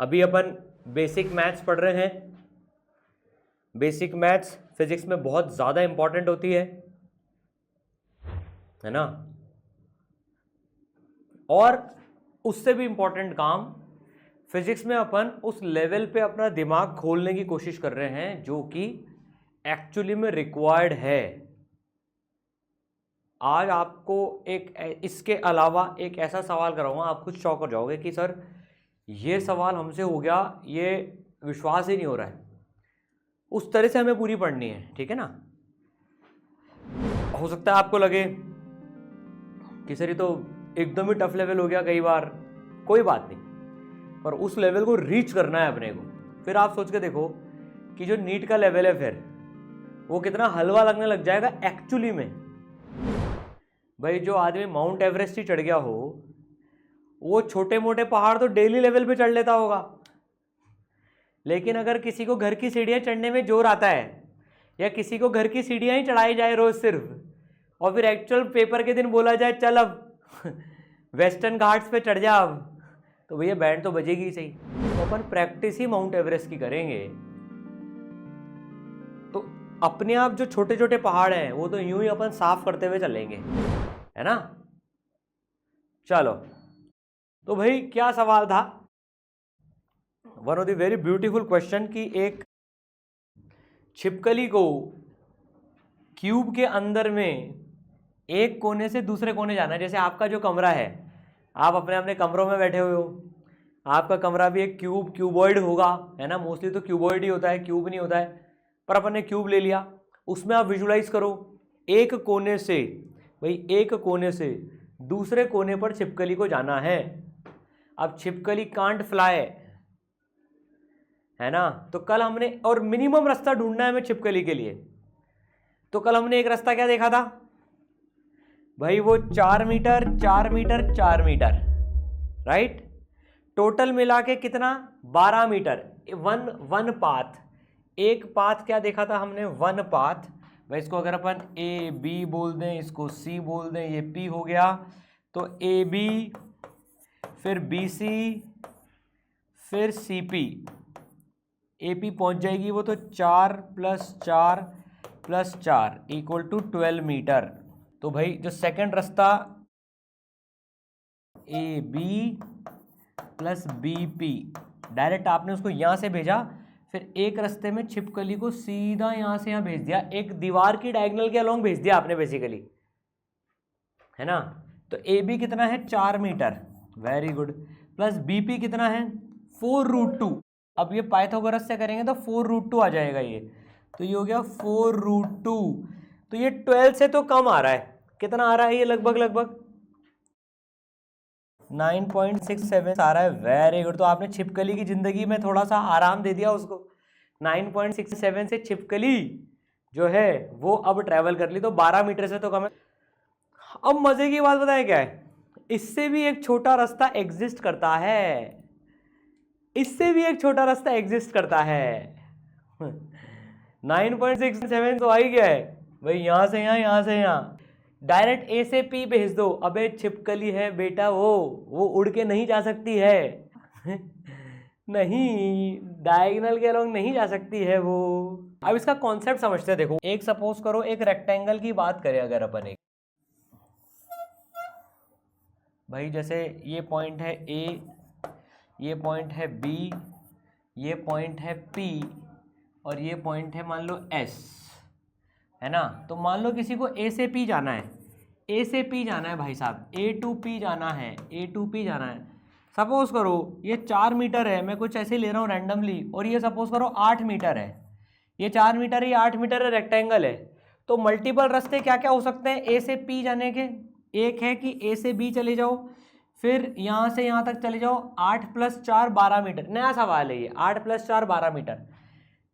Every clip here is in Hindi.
अभी अपन बेसिक मैथ्स पढ़ रहे हैं। बेसिक मैथ्स फिजिक्स में बहुत ज़्यादा इंपॉर्टेंट होती है ना। और उससे भी इंपॉर्टेंट काम फिजिक्स में अपन उस लेवल पे अपना दिमाग खोलने की कोशिश कर रहे हैं जो कि एक्चुअली में रिक्वायर्ड है। आज आपको एक इसके अलावा एक ऐसा सवाल कराऊंगा, आप खुद शॉक हो जाओगे कि सर ये सवाल हमसे हो गया, ये विश्वास ही नहीं हो रहा है। उस तरह से हमें पूरी पढ़नी है, ठीक है ना। हो सकता है आपको लगे कि सर ये तो एकदम ही टफ लेवल हो गया कई बार, कोई बात नहीं, पर उस लेवल को रीच करना है अपने को। फिर आप सोच के देखो कि जो नीट का लेवल है फिर वो कितना हलवा लगने लग जाएगा एक्चुअली में। भाई जो आदमी माउंट एवरेस्ट ही चढ़ गया हो, वो छोटे मोटे पहाड़ तो डेली लेवल पे चढ़ लेता होगा, लेकिन अगर किसी को घर की सीढ़ियां चढ़ने में जोर आता है या किसी को घर की सीढ़ियां ही चढ़ाई जाए रोज सिर्फ, और फिर एक्चुअल पेपर के दिन बोला जाए चल अब वेस्टर्न घाट्स पे चढ़ जा अब, तो भैया बैंड तो बजेगी ही सही। तो अपन प्रैक्टिस ही माउंट एवरेस्ट की करेंगे तो अपने आप जो छोटे छोटे पहाड़ हैं वो तो यूं ही अपन साफ करते हुए चलेंगे, है ना। चलो, तो भाई क्या सवाल था। One of the very beautiful question कि एक छिपकली को क्यूब के अंदर में एक कोने से दूसरे कोने जाना है। जैसे आपका जो कमरा है, आप अपने अपने कमरों में बैठे हुए हो, आपका कमरा भी एक क्यूबॉइड होगा, है ना। मोस्टली तो क्यूबॉइड ही होता है, क्यूब नहीं होता है, पर अपन ने क्यूब ले लिया। उसमें आप विजुलाइज करो एक कोने से, भाई एक कोने से दूसरे कोने पर छिपकली को जाना है। अब छिपकली कांट फ्लाई, है ना। तो कल हमने, और मिनिमम रास्ता ढूंढना है हमें छिपकली के लिए, तो कल हमने एक रास्ता क्या देखा था भाई, वो 4 metre 4 metre 4 metre, right. Total मिला के कितना, 12 मीटर। वन पाथ, एक पाथ क्या देखा था हमने, वन पाथ। भाई इसको अगर अपन ए बी बोल दें, इसको सी बोल दें, ये पी हो गया, तो ए बी फिर बी सी फिर सी पी, ए पी पहुंच जाएगी वो, तो 4 + 4 + 4 = 12 मीटर। तो भाई जो सेकंड रास्ता A B plus B P, direct आपने उसको यहां से भेजा, फिर एक रास्ते में छिपकली को सीधा यहां से यहां भेज दिया, एक दीवार की डायगोनल के अलोंग भेज दिया आपने बेसिकली, है ना। तो ए बी कितना है, 4 metre, very good, plus B P कितना है, 4√2। अब ये पाइथागोरस से करेंगे तो 4√2 आ जाएगा ये, तो ये हो गया 4√2। तो ये 12 से तो कम आ रहा है, कितना आ रहा है ये, लगभग 9.67 आ रहा है, वेरी गुड। तो आपने छिपकली की जिंदगी में थोड़ा सा आराम दे दिया उसको। 9.67 से छिपकली जो है वो अब ट्रैवल कर ली, तो 12 मीटर से तो कम है। अब मजे की बात बताएं क्या है, इससे भी एक छोटा रास्ता एग्जिस्ट करता है, इससे भी एक छोटा रास्ता एग्जिस्ट करता है। 9.67 तो आ ही गया है भाई, यहां से यहां से यहां, डायरेक्ट ए से पी भेज दो। अबे छिपकली है बेटा, वो उड़ के नहीं जा सकती है नहीं, डायगोनल के अलोंग नहीं जा सकती है वो। अब इसका कॉन्सेप्ट समझते हैं। देखो, एक सपोज करो एक रेक्टेंगल की बात करें अगर अपन, एक भाई जैसे ये पॉइंट है ए, ये पॉइंट है बी, ये पॉइंट है पी, और ये पॉइंट है मान लो एस, है ना। तो मान लो किसी को ए से पी जाना है, ए से पी जाना है भाई साहब, ए टू पी जाना है, ए टू पी जाना है। सपोज करो ये 4 मीटर है, मैं कुछ ऐसे ले रहा हूँ रैंडमली, और ये सपोज करो 8 मीटर है, ये 4 मीटर है, ये 8 मीटर है, रेक्टेंगल है। तो मल्टीपल रास्ते क्या क्या हो सकते हैं ए से पी जाने के। एक है कि ए से बी चले जाओ, फिर यहाँ से यहाँ तक चले जाओ, 8 + 4 12 मीटर। नया सवाल है ये, 8 + 4 12 मीटर।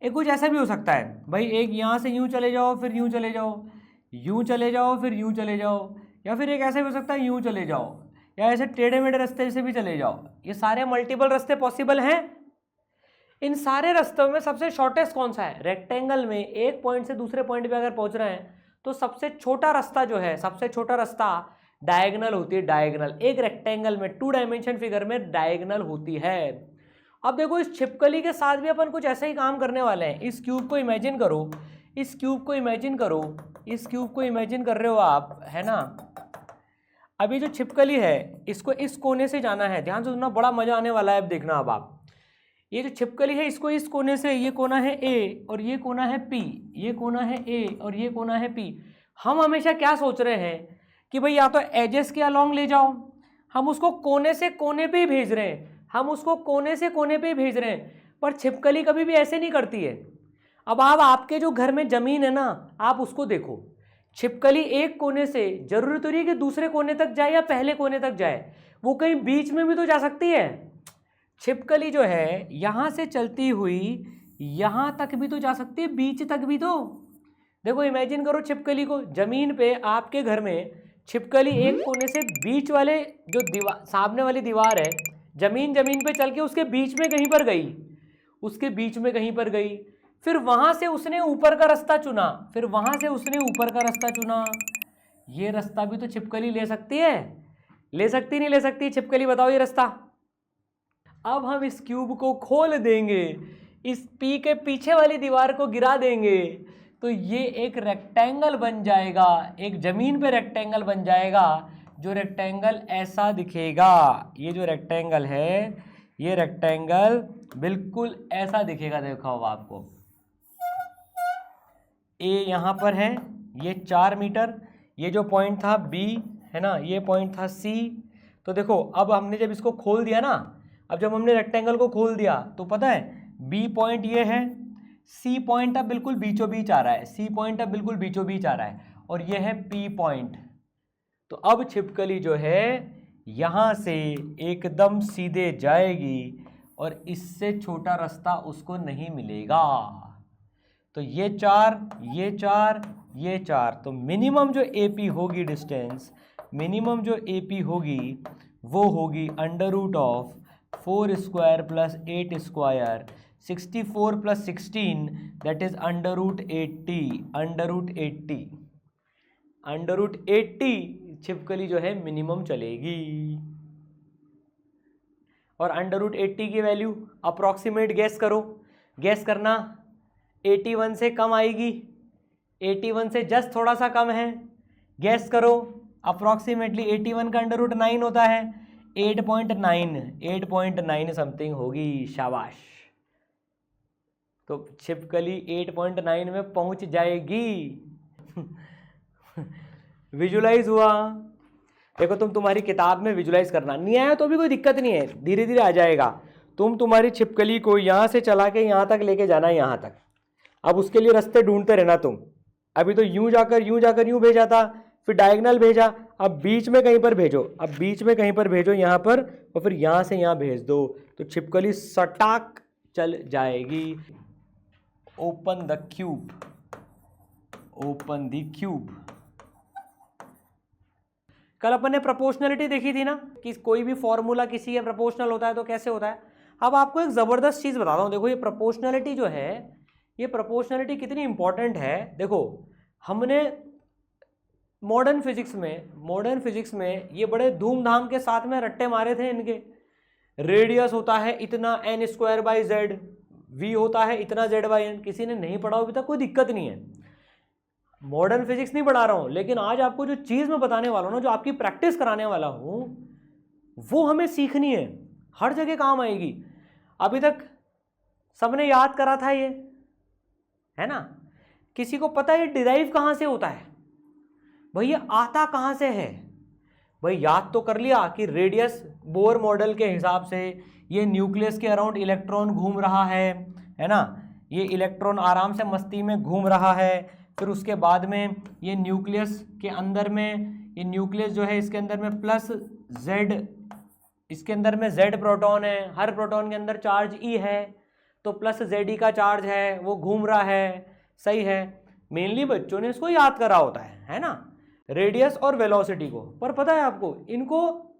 एक कुछ ऐसा भी हो सकता है भाई, एक यहाँ से यूँ चले जाओ, फिर यूँ चले जाओ, यूँ चले जाओ, फिर यूँ चले जाओ, या फिर एक ऐसा भी हो सकता है यूँ चले जाओ, या ऐसे टेढ़े मेढ़े रास्ते से भी चले जाओ। ये सारे मल्टीपल रास्ते पॉसिबल हैं। इन सारे रास्तों में सबसे शॉर्टेस्ट कौन सा है, रेक्टेंगल में एक पॉइंट से दूसरे पॉइंट पे अगर पहुंच रहे हैं तो सबसे छोटा रास्ता जो है, सबसे छोटा रास्ता डायगोनल होती है। डायगोनल एक रेक्टेंगल में 2 डायमेंशन फिगर में डायगोनल होती है, अब देखो इस छिपकली के साथ भी अपन कुछ ऐसा ही काम करने वाले हैं। इस क्यूब को इमेजिन करो, इस क्यूब को इमेजिन करो, इस क्यूब को इमेजिन कर रहे हो आप, है ना। अभी जो छिपकली है इसको इस कोने से जाना है, ध्यान से सुनना, बड़ा मजा आने वाला है। अब देखना अब आप, ये जो छिपकली है इसको इस कोने से, ये कोना है ए और ये कोना है पी, ये कोना है ए और ये कोना है पी। हम हमेशा क्या सोच रहे हैं कि भाई या तो एजेस के अलोंग ले जाओ, हम उसको कोने से कोने पे ही भेज रहे हैं, हम उसको कोने से कोने पे ही भेज रहे हैं, पर छिपकली कभी भी ऐसे नहीं करती है। अब आप आपके जो घर में ज़मीन है ना, आप उसको देखो, छिपकली एक कोने से जरूरी तो नहीं है कि दूसरे कोने तक जाए या पहले कोने तक जाए, वो कहीं बीच में भी तो जा सकती है। छिपकली जो है यहाँ से चलती हुई यहाँ तक भी तो जा सकती है, बीच तक भी तो। देखो इमेजिन करो छिपकली को, ज़मीन पे आपके घर में छिपकली एक कोने से बीच वाले जो दीवार, सामने वाली दीवार है, जमीन पे चल के उसके बीच में कहीं पर गई, उसके बीच में कहीं पर गई, फिर वहां से उसने ऊपर का रास्ता चुना, फिर वहां से उसने ऊपर का रास्ता चुना। ये रास्ता भी तो छिपकली ले सकती है, ले सकती नहीं ले सकती छिपकली, बताओ ये रास्ता। अब हम इस क्यूब को खोल देंगे, इस पी के पीछे वाली दीवार को गिरा देंगे, तो ये एक रेक्टेंगल बन जाएगा, एक जमीन पे रेक्टेंगल बन जाएगा, जो रेक्टेंगल ऐसा दिखेगा। ये जो रेक्टेंगल है, ये रेक्टेंगल बिल्कुल ऐसा दिखेगा। देखो अब आपको, ए यहाँ पर है, ये 4 मीटर, ये जो पॉइंट था बी है ना, ये पॉइंट था सी। तो देखो अब हमने जब इसको खोल दिया ना, अब जब हमने रेक्टेंगल को खोल दिया तो पता है बी पॉइंट ये है, सी पॉइंट अब बिल्कुल बीचों बीच आ रहा है, सी पॉइंट अब बिल्कुल बीचों बीच आ रहा है, और ये है पी पॉइंट। तो अब छिपकली जो है यहाँ से एकदम सीधे जाएगी और इससे छोटा रास्ता उसको नहीं मिलेगा। तो ये 4, ये 4, ये 4, तो मिनिमम जो AP होगी डिस्टेंस, मिनिमम जो AP होगी वो होगी √4 square plus 8 square, 64 plus 16 that is √80, √80 छिपकली जो है मिनिमम चलेगी। और √80 की वैल्यू अप्रॉक्सीमेट गैस करो, गैस करना, 81 से कम आएगी, 81 से जस्ट थोड़ा सा कम है, गैस करो। अप्रॉक्सीमेटली 81 का √9 होता है, 8.9 समथिंग होगी, शाबाश। तो छिपकली 8.9 में पहुंच जाएगी। विजुलाइज हुआ। देखो तुम तुम्हारी किताब में विजुलाइज करना नहीं आया तो भी कोई दिक्कत नहीं है, धीरे धीरे आ जाएगा। तुम तुम्हारी छिपकली को यहाँ से चला के यहाँ तक लेके जाना है, यहाँ तक। अब उसके लिए रास्ते ढूंढते रहना तुम। अभी तो यूं जाकर यूं भेजा था, फिर डायगोनल भेजा, अब बीच में कहीं पर भेजो, अब बीच में कहीं पर भेजो यहाँ पर, और फिर यहाँ से यहाँ भेज दो, तो छिपकली सटाक चल जाएगी। Open the cube, open the cube. कल अपन ने प्रोपोर्शनलिटी देखी थी ना, कि कोई भी फॉर्मूला किसी का प्रोपोर्शनल होता है तो कैसे होता है। अब आपको एक ज़बरदस्त चीज़ बताता हूँ। देखो ये प्रोपोर्शनलिटी जो है, ये प्रोपोर्शनलिटी कितनी इंपॉर्टेंट है। देखो हमने मॉडर्न फिजिक्स में ये बड़े धूमधाम के साथ में रट्टे मारे थे इनके। रेडियस होता है इतना n²/z, v होता है इतना z/n। किसी ने नहीं पढ़ा अभी तक कोई दिक्कत नहीं है, मॉडर्न फिजिक्स नहीं पढ़ा रहा हूँ, लेकिन आज आपको जो चीज़ मैं बताने वाला हूँ ना, जो आपकी प्रैक्टिस कराने वाला हूँ, वो हमें सीखनी है, हर जगह काम आएगी। अभी तक सबने याद करा था ये, है ना। किसी को पता है ये डिराइव कहाँ से होता है, भाई ये आता कहाँ से है। भाई याद तो कर लिया कि रेडियस बोर मॉडल के हिसाब से ये न्यूक्लियस के अराउंड इलेक्ट्रॉन घूम रहा है ना। ये इलेक्ट्रॉन आराम से मस्ती में घूम रहा है। फिर उसके बाद में ये न्यूक्लियस के अंदर में, ये न्यूक्लियस जो है इसके अंदर में +Z, इसके अंदर में Z प्रोटॉन है, हर प्रोटॉन के अंदर चार्ज E है, तो +ZE का चार्ज है, वो घूम रहा है, सही है। मेनली बच्चों ने इसको याद करा होता है ना, रेडियस और वेलोसिटी को। पर पता है आपको इनको,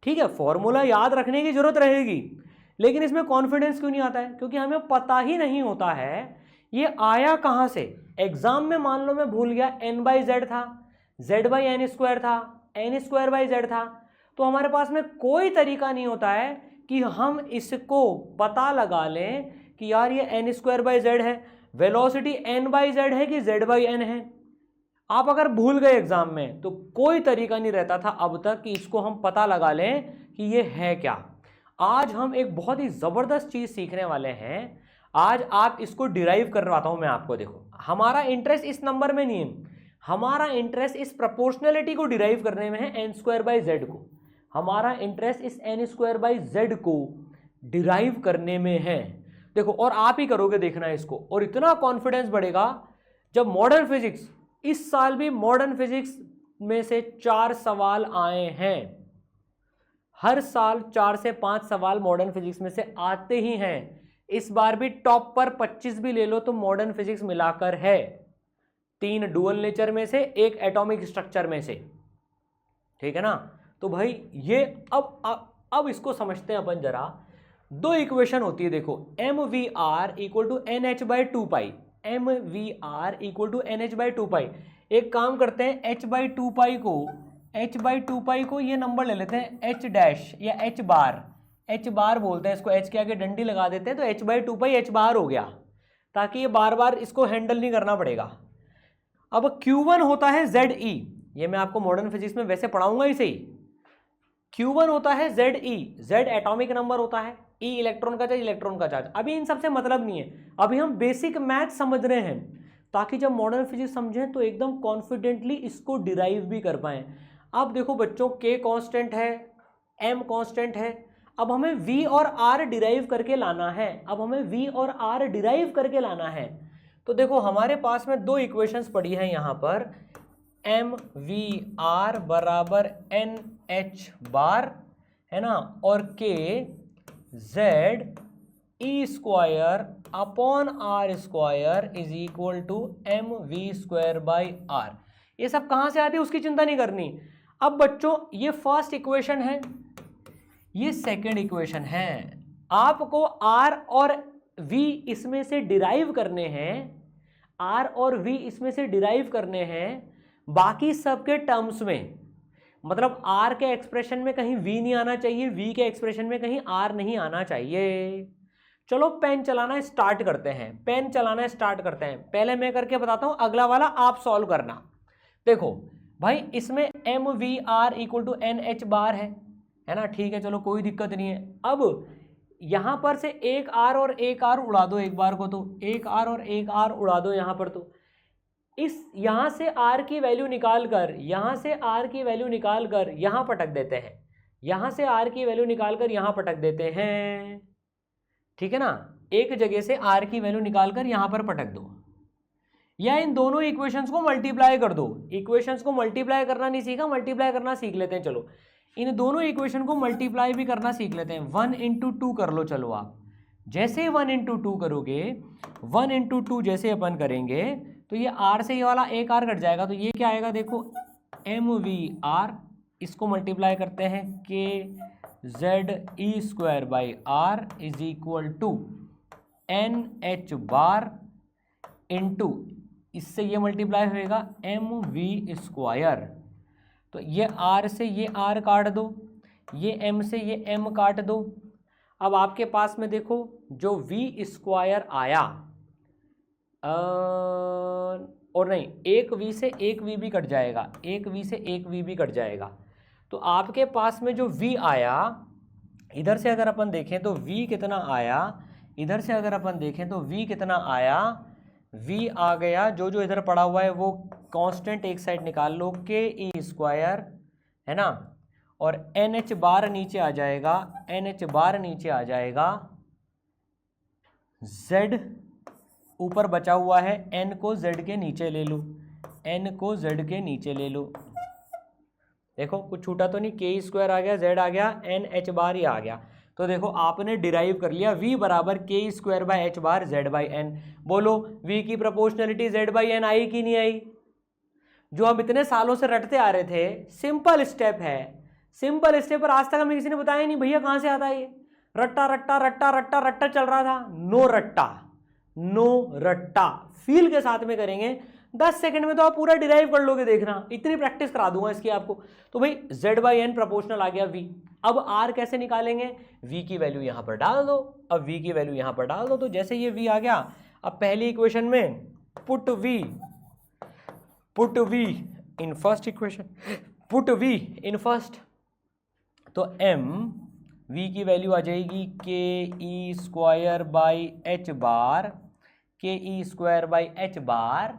ठीक है फॉर्मूला याद रखने की जरूरत रहेगी, लेकिन इसमें कॉन्फिडेंस क्यों नहीं आता है, क्योंकि हमें पता ही नहीं होता है ये आया कहाँ से। एग्जाम में मान लो मैं भूल गया n/z था, z/n² था, n²/z था, तो हमारे पास में कोई तरीका नहीं होता है कि कि हम इसको पता लगा लें कि यार ये n² z है, वेलोसिटी n/z है कि z/n है। आप अगर भूल गए एग्जाम में तो कोई तरीका नहीं रहता था अब तक कि इसको हम पता लगा लें कि ये है क्या। आज हम एक बहुत ही जबरदस्त चीज सीखने वाले हैं। आज आप इसको डिराइव करवाता हूं मैं आपको। देखो, हमारा इंटरेस्ट इस नंबर में नहीं है, हमारा इंटरेस्ट इस प्रोपोर्शनलिटी को डिराइव करने में है, n² को। हमारा इंटरेस्ट इस n² को डिराइव करने में है। देखो, और आप ही करोगे देखना इसको, और इतना कॉन्फिडेंस बढ़ेगा जब मॉडर्न फिजिक्स, इस साल भी मॉडर्न फिजिक्स में से 4 सवाल आए हैं। हर साल 4 से 5 सवाल मॉडर्न फिजिक्स में से आते ही हैं। इस बार भी टॉप पर 25 भी ले लो तो मॉडर्न फिजिक्स मिलाकर है, 3 डुअल नेचर में से, 1 एटॉमिक स्ट्रक्चर में से। ठीक है ना। तो भाई ये अब इसको समझते हैं अपन जरा। 2 इक्वेशन होती है, देखो, mvr equal to nh/2π, mvr equal to nh/2π। एक काम करते हैं, h/2π को ये नंबर ले लेते हैं h डैश या h बार बोलते हैं इसको, h के आगे डंडी लगा देते हैं तो h/2π h बार हो गया, ताकि ये बार बार इसको हैंडल नहीं करना पड़ेगा। अब Q1 होता है Ze, ये मैं आपको मॉडर्न फिजिक्स में वैसे पढ़ाऊंगा ही सही। Q1 होता है Ze, Z एटॉमिक नंबर होता है, E इलेक्ट्रॉन का चार्ज, इलेक्ट्रॉन का चार्ज। अभी इन सबसे मतलब नहीं है, अभी हम बेसिक मैथ समझ रहे हैं, ताकि जब मॉडर्न फिजिक्स समझें तो एकदम कॉन्फिडेंटली इसको डिराइव भी कर पाएं। अब देखो बच्चों, K कांस्टेंट है, M कांस्टेंट है। अब हमें V और R डिराइव करके लाना है, तो देखो हमारे पास में 2 इक्वेशंस पड़ी हैं यहाँ पर, mvr बराबर nh बार, है ना, और K z e² upon r² is equal to mv²/r। ये सब कहाँ से आती है उसकी चिंता नहीं करनी। अब बच्चों, ये फर्स्ट इक्वेशन है, ये सेकंड इक्वेशन है। आपको r और v इसमें से डिराइव करने हैं, बाकी सबके टर्म्स में। मतलब r के एक्सप्रेशन में कहीं v नहीं आना चाहिए, v के एक्सप्रेशन में कहीं r नहीं आना चाहिए। चलो पेन चलाना स्टार्ट करते हैं, पहले मैं करके बताता हूं, अगला वाला आप सॉल्व करना। देखो भाई, इसमें mvr इक्वल टू nh बार है ना, ठीक है, चलो कोई दिक्कत नहीं है। अब यहां पर से एक r और एक r उड़ा दो एक बार को, तो एक r और एक r उड़ा दो यहां पर, तो इस यहां से r की वैल्यू निकाल कर यहां पटक देते हैं, ठीक है ना। एक जगह से r की वैल्यू निकाल कर यहां पर पटक दो, या इन दोनों इक्वेशंस को मल्टीप्लाई कर दो। इक्वेशंस को मल्टीप्लाई करना नहीं सीखा, मल्टीप्लाई करना सीख लेते हैं। चलो इन दोनों इक्वेशन को मल्टीप्लाई भी करना सीख लेते हैं। 1 इंटू 2 कर लो। चलो आप जैसे 1 इंटू 2 करोगे, 1 इंटू 2 जैसे अपन करेंगे तो ये r से ये वाला एक r कट जाएगा, तो ये क्या आएगा, देखो mvr, इसको मल्टीप्लाई करते हैं kz e²/r is equal to nh bar into, इससे ये मल्टीप्लाई होएगा mv²। तो ये r से ये r काट दो, ये m से ये m काट दो। अब आपके पास में देखो जो v² आया, और नहीं, एक v से एक v भी कट जाएगा, एक v से एक v भी कट जाएगा। तो आपके पास में जो v आया, इधर से अगर अपन देखें तो v कितना आया, इधर से अगर अपन देखें तो v कितना आया, v आ गया, जो इधर पड़ा हुआ है वो कांस्टेंट एक साइड निकाल लो, ke² है ना, और nh बार नीचे आ जाएगा, z ऊपर बचा हुआ है, n को z के नीचे ले लो, देखो कुछ छूटा तो नहीं, k² आ गया, z आ गया, nh बार ही आ गया। तो देखो आपने डिराइव कर लिया v बराबर k²/h बार z/n। बोलो v की प्रोपोर्शनलिटी z/n आई कि नहीं आई? जो हम इतने सालों से रटते आ रहे थे, सिंपल स्टेप है, सिंपल स्टेप पर आज तक हमें किसी ने बताया नहीं भैया कहाँ से आता है ये। रट्टा चल रहा था, नो रट्टा, फील के साथ में करेंगे 10 सेकंड में तो आप पूरा डिराइव कर लोगे, देखना, इतनी प्रैक्टिस करा दूंगा इसकी आपको। तो भाई z/n प्रोपोर्शनल आ गया v। अब r कैसे निकालेंगे, v की वैल्यू यहां पर डाल दो। अब v की वैल्यू यहां पर डाल दो, तो जैसे ये v आ गया, अब पहली इक्वेशन में put v in first equation, put v in first, तो m v की वैल्यू आ जाएगी ke square by h bar, ke square by h bar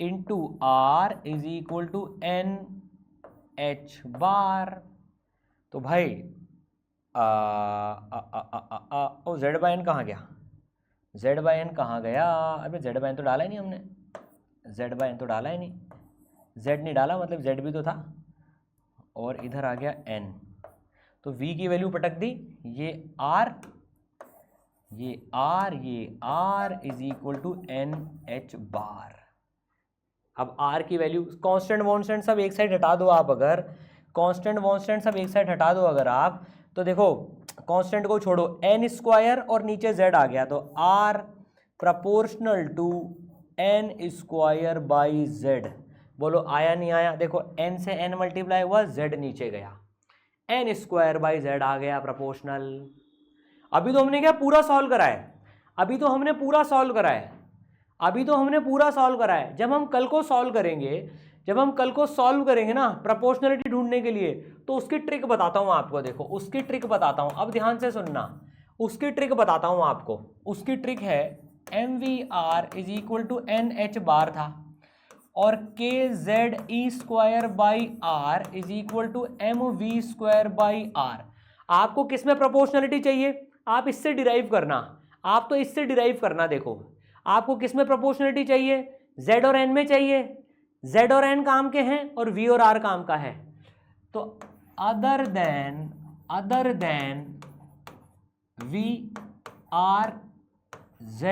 into r is equal to n h bar. तो भाई ओ z/n कहाँ गया, z/n कहाँ गया, अबे z/n तो डाला ही नहीं हमने, z/n तो डाला ही नहीं, z नहीं डाला मतलब z भी तो था, और इधर आ गया n, तो v की वैल्यू पटक दी, ये r is equal to n h bar. अब r की वैल्यू, कांस्टेंट सब एक साइड हटा दो आप, अगर कांस्टेंट सब एक साइड हटा दो अगर आप, तो देखो कांस्टेंट को छोड़ो, n स्क्वायर और नीचे z आ गया, तो r proportional to n square by z। बोलो आया नहीं आया, देखो n से n मल्टीप्लाई हुआ, z नीचे गया, n स्क्वायर बाई z आ गया प्रोपोर्शनल। अभी तो हमने क्या पूरा सॉल्व करा है, अभी तो हमने पूरा सॉल्व करा है, जब हम कल को सॉल्व करेंगे ना प्रोपोर्शनलिटी ढूंढने के लिए, तो उसकी ट्रिक बताता हूं आपको। देखो उसकी ट्रिक बताता हूं, अब ध्यान से सुनना, उसकी ट्रिक बताता हूं आपको। उसकी ट्रिक है mvr is equal to N H bar था, और K Z E square by R is equal to M V square by R. आपको किस में प्रोपोर्शनलिटी चाहिए, आप इससे डिराइव करना, आप तो इससे डिराइव करना। देखो आपको किस में प्रोपोर्शनलिटी चाहिए, z और n में चाहिए, z और n काम के हैं और v और r काम का है। तो other than v r z